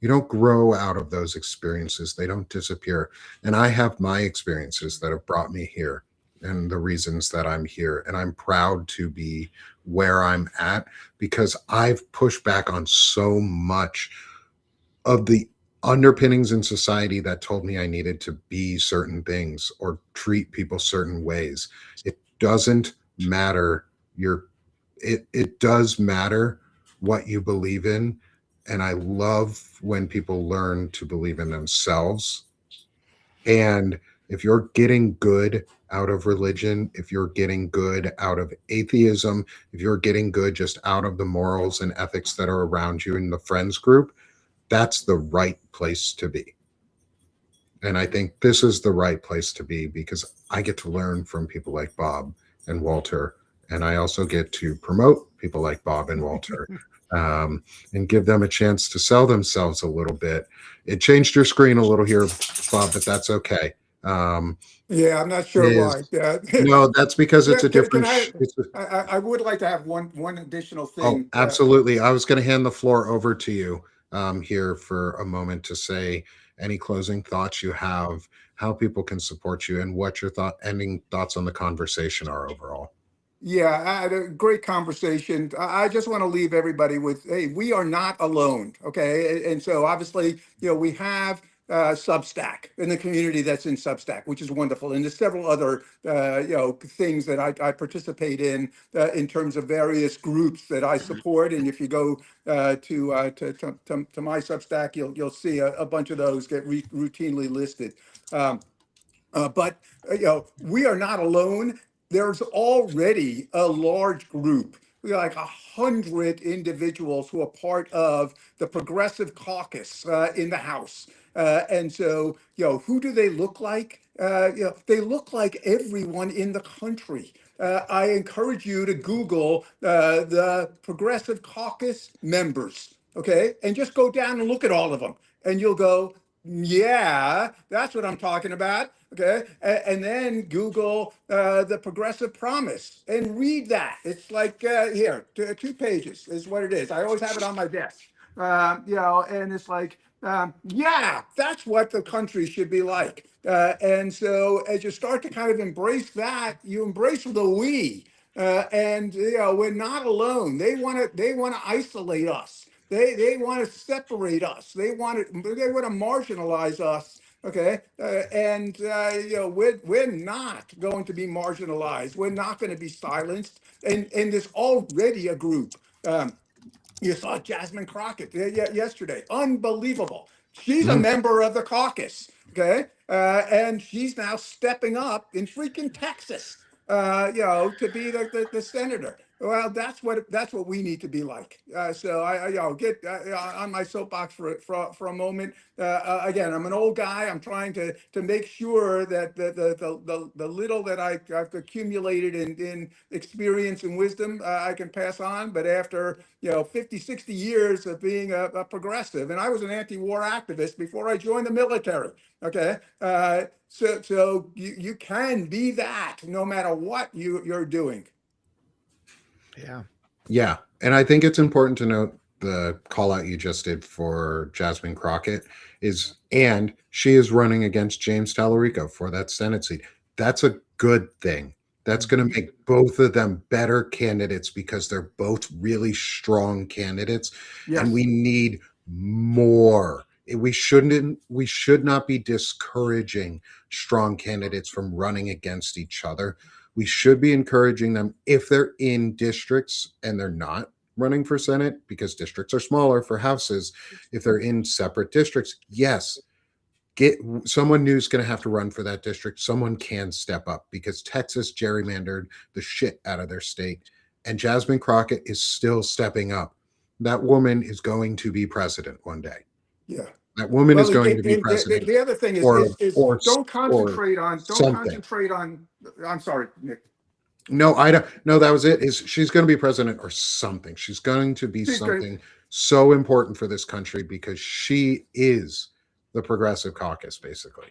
S1: You don't grow out of those experiences. They don't disappear. And I have my experiences that have brought me here and the reasons that I'm here. And I'm proud to be where I'm at because I've pushed back on so much of the underpinnings in society that told me I needed to be certain things or treat people certain ways. It doesn't matter. It does matter what you believe in. And I love when people learn to believe in themselves. And if you're getting good out of religion, if you're getting good out of atheism, if you're getting good just out of the morals and ethics that are around you in the friends group, that's the right place to be. And I think this is the right place to be because I get to learn from people like Bob and Walter. And I also get to promote people like Bob and Walter and give them a chance to sell themselves a little bit. It changed your screen a little here, Bob, but that's okay.
S3: Yeah, I'm not sure
S1: Is
S3: why.
S1: no, that's because it's
S3: Yeah,
S1: a different.
S3: I would like to have one additional
S1: Oh,
S3: thing.
S1: absolutely. I was going to hand the floor over to you here for a moment to say any closing thoughts you have, how people can support you, and what your ending thoughts on the conversation are overall.
S3: Yeah, I had a great conversation. I just want to leave everybody with, hey, we are not alone. Okay. And so obviously, we have Substack in the community that's in Substack, which is wonderful. And there's several other, things that I participate in terms of various groups that I support. And if you go to my Substack, you'll see a bunch of those get routinely listed. Um, but we are not alone. There's already a large group, like 100 individuals who are part of the Progressive Caucus in the House. And so, who do they look like? They look like everyone in the country. I encourage you to Google the Progressive Caucus members, okay? And just go down and look at all of them. And you'll go, yeah, that's what I'm talking about. Okay. And then Google the Progressive Promise and read that. It's like here, 2 pages is what it is. I always have it on my desk. And it's like, yeah, that's what the country should be like. And so as you start to kind of embrace that, you embrace the we. And we're not alone. They want to isolate us. They want to separate us. They want to marginalize us. Okay, we're not going to be marginalized. We're not going to be silenced. And there's already a group. You saw Jasmine Crockett yesterday. Unbelievable. She's a member of the caucus. Okay. And she's now stepping up in freaking Texas, to be the senator. Well, that's what we need to be like. So I get on my soapbox for a moment. Again, I'm an old guy. I'm trying to make sure that the little that I've accumulated in experience and wisdom I can pass on. But after 50, 60 years of being a progressive, and I was an anti-war activist before I joined the military. Okay, so you can be that no matter what you're doing.
S2: Yeah.
S1: Yeah. And I think it's important to note the call out you just did for Jasmine Crockett and she is running against James Tallarico for that Senate seat. That's a good thing. That's going to make both of them better candidates because they're both really strong candidates.
S3: Yes.
S1: And we need more. We should not be discouraging strong candidates from running against each other. We should be encouraging them if they're in districts and they're not running for Senate because districts are smaller for houses. If they're in separate districts, yes, get someone new's going to have to run for that district. Someone can step up because Texas gerrymandered the shit out of their state. And Jasmine Crockett is still stepping up. That woman is going to be president one day.
S3: Yeah.
S1: That woman is going to be president.
S3: The other thing is don't concentrate on. I'm sorry, Nick.
S1: No, I don't. No, that was it. She's going to be president or something. She's going to be something so important for this country because she is the progressive caucus, basically.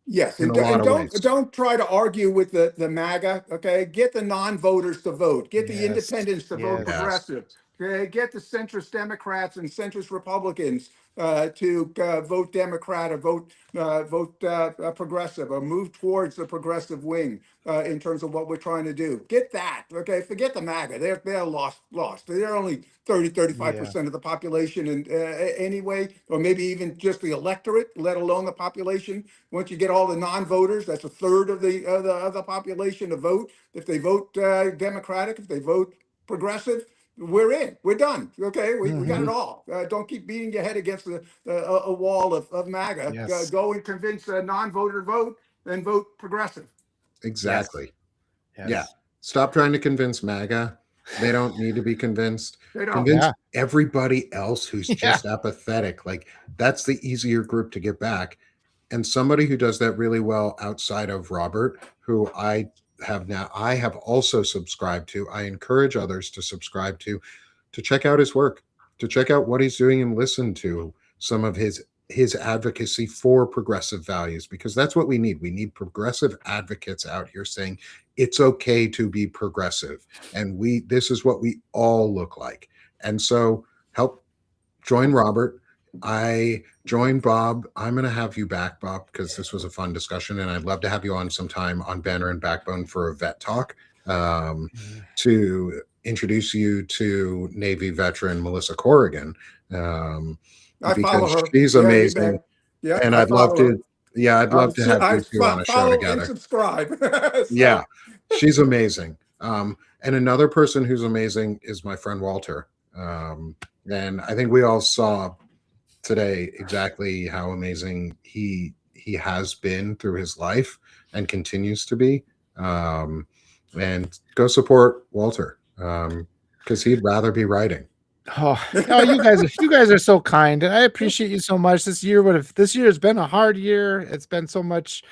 S3: Yes, and don't try to argue with the MAGA. Okay, get the non-voters to vote. Get the independents to vote progressive. Okay, get the centrist Democrats and centrist Republicans to vote Democrat or vote progressive or move towards the progressive wing in terms of what we're trying to do. Get that. Okay, forget the MAGA. They're lost. They're only 35% of the population and anyway, or maybe even just the electorate, let alone the population. Once you get all the non-voters, that's a third of the population to vote. If they vote Democratic, if they vote progressive, we're in. We're done. Okay, we got it all. Don't keep beating your head against a wall of MAGA.
S2: Yes.
S3: Go and convince a non-voter vote, then vote progressive.
S1: Exactly.
S2: Yes.
S1: Yeah. Stop trying to convince MAGA. They don't need to be convinced.
S3: They don't.
S1: Convince everybody else who's just apathetic. Like that's the easier group to get back. And somebody who does that really well outside of Robert, who I have also subscribed to. I encourage others to subscribe to check out his work, to check out what he's doing and listen to some of his advocacy for progressive values, because that's what we need. We need progressive advocates out here saying it's okay to be progressive. And this is what we all look like. And so join Robert. I joined Bob. I'm going to have you back, Bob, because this was a fun discussion, and I'd love to have you on sometime on Banner and Backbone for a vet talk to introduce you to Navy veteran Melissa Corrigan.
S3: I follow her.
S1: She's amazing. Yeah, and I'd love to. Yeah, I'd love to have you two on a show together.
S3: And subscribe.
S1: Yeah, she's amazing. And another person who's amazing is my friend Walter. And I think we all saw today exactly how amazing he has been through his life and continues to be. And go support Walter because he'd rather be writing.
S2: Oh, you guys are so kind, and I appreciate you so much. This year has been a hard year. It's been so much.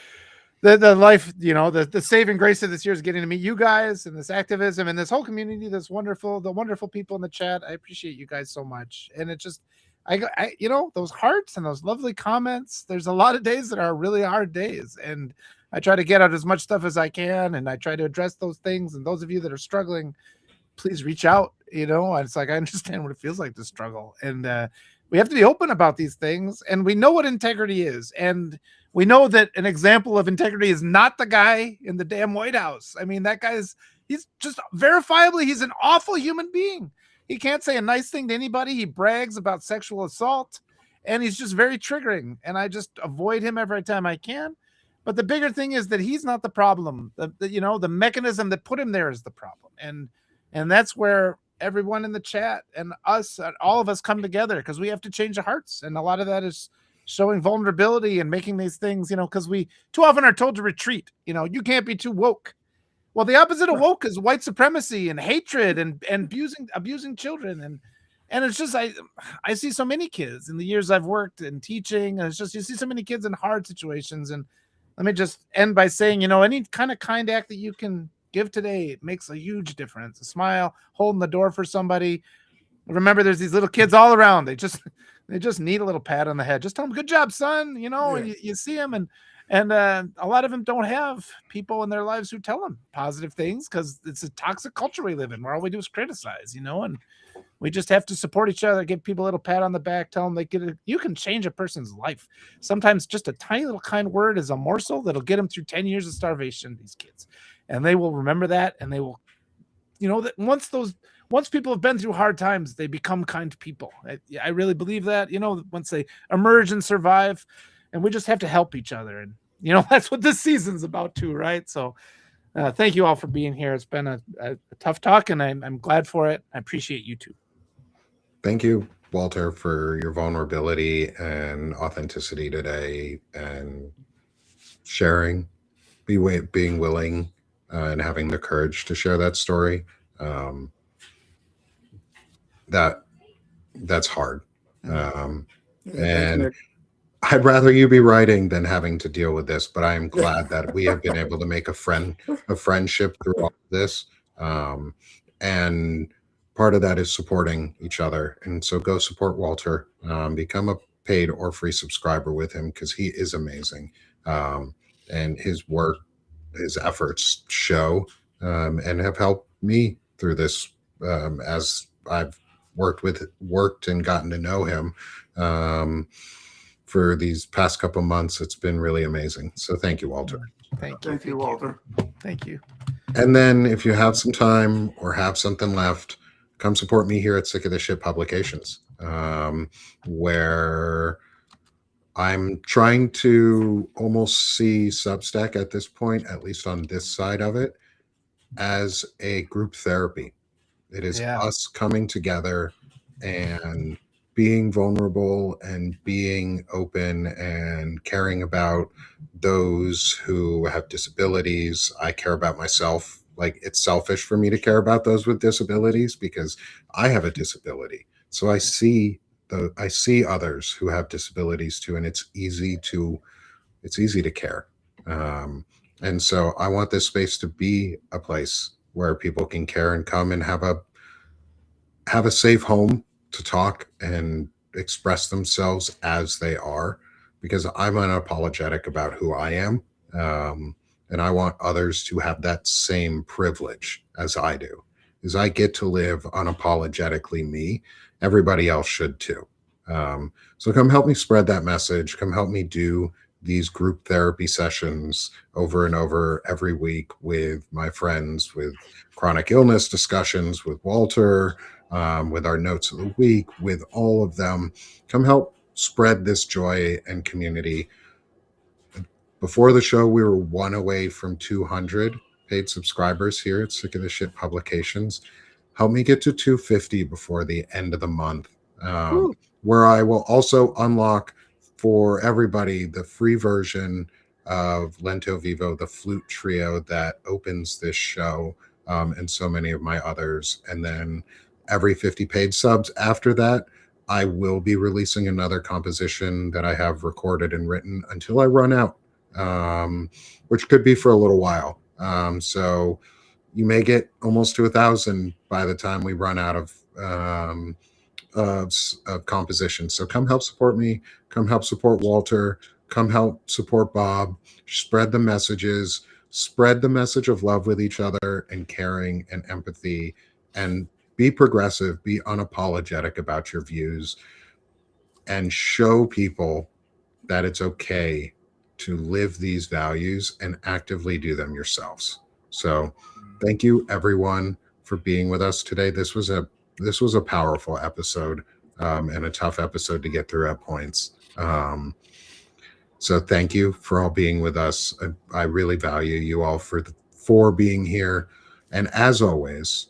S2: The life, the saving grace of this year is getting to meet you guys and this activism and this whole community. The wonderful people in the chat. I appreciate you guys so much, and it just. Those hearts and those lovely comments. There's a lot of days that are really hard days, and I try to get out as much stuff as I can, and I try to address those things. And those of you that are struggling, please reach out. It's like I understand what it feels like to struggle, and we have to be open about these things. And we know what integrity is, and we know that an example of integrity is not the guy in the damn White House. I mean, he's just verifiably he's an awful human being. He can't say a nice thing to anybody. He brags about sexual assault, and he's just very triggering. And I just avoid him every time I can. But the bigger thing is that he's not the problem. The mechanism that put him there is the problem. And that's where everyone in the chat and us, all of us come together because we have to change the hearts. And a lot of that is showing vulnerability and making these things, because we too often are told to retreat. You can't be too woke. Well, the opposite of woke is white supremacy and hatred and abusing children. And it's just, I see so many kids in the years I've worked in teaching, and it's just, you see so many kids in hard situations. And let me just end by saying, any kind of kind act that you can give today makes a huge difference. A smile, holding the door for somebody. Remember, there's these little kids all around. They just need a little pat on the head. Just tell them, good job, son, and you see them. And a lot of them don't have people in their lives who tell them positive things because it's a toxic culture we live in where all we do is criticize, and we just have to support each other, give people a little pat on the back, tell them you can change a person's life. Sometimes just a tiny little kind word is a morsel that'll get them through 10 years of starvation, these kids. And they will remember that, and they will, that once people have been through hard times, they become kind people. I really believe that, once they emerge and survive, and we just have to help each other. And, that's what this season's about too, right? So thank you all for being here. It's been a tough talk, and I'm glad for it. I appreciate you too.
S1: Thank you, Walter, for your vulnerability and authenticity today, and sharing, being willing, and having the courage to share that story. That's hard.
S3: Thanks,
S1: And
S3: Nick.
S1: I'd rather you be writing than having to deal with this, but I am glad that we have been able to make a friendship through all of this. And part of that is supporting each other. And so go support Walter, become a paid or free subscriber with him, because he is amazing. And his work, his efforts show, and have helped me through this, as I've worked and gotten to know him for these past couple months. It's been really amazing. So thank you, Walter.
S3: Thank you, Walter.
S2: Thank you.
S1: And then if you have some time or have something left, come support me here at Sick of This Shit Publications, where I'm trying to almost see Substack at this point, at least on this side of it, as a group therapy. It is us coming together and being vulnerable and being open and caring about those who have disabilities. I care about myself. Like, it's selfish for me to care about those with disabilities because I have a disability. So I see others who have disabilities too, and it's easy to care. And so I want this space to be a place where people can care and come and have a safe home to talk and express themselves as they are, because I'm unapologetic about who I am. And I want others to have that same privilege as I do. As I get to live unapologetically me, everybody else should too. So come help me spread that message. Come help me do these group therapy sessions over and over every week with my friends, with chronic illness discussions, with Walter, with our notes of the week, with all of them. Come help spread this joy and community. Before the show, we were one away from 200 paid subscribers here at Sick of This Shit Publications. Help me get to 250 before the end of the month, where I will also unlock for everybody the free version of Lento Vivo, the flute trio that opens this show, and so many of my others. And then every 50 paid subs after that, I will be releasing another composition that I have recorded and written until I run out, which could be for a little while. So you may get almost to 1,000 by the time we run out of composition. So come help support me. Come help support Walter. Come help support Bob. Spread the messages. Spread the message of love with each other and caring and empathy, and be progressive. Be unapologetic about your views, and show people that it's okay to live these values and actively do them yourselves. So thank you, everyone, for being with us today. This was a powerful episode, and a tough episode to get through at points. So thank you for all being with us. I really value you all for being here. And as always,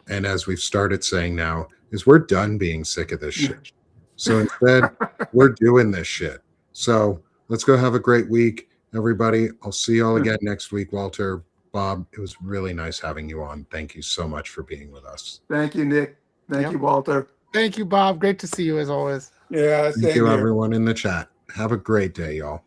S1: and as we've started saying now, is we're done being sick of this shit. So instead, we're doing this shit. So let's go have a great week, everybody. I'll see you all again next week. Walter, Bob, it was really nice having you on. Thank you so much for being with us.
S3: Thank you, Nick. Thank you, Walter.
S2: Thank you, Bob. Great to see you as always.
S3: Yeah,
S1: thank you, everyone in the chat. Have a great day, y'all.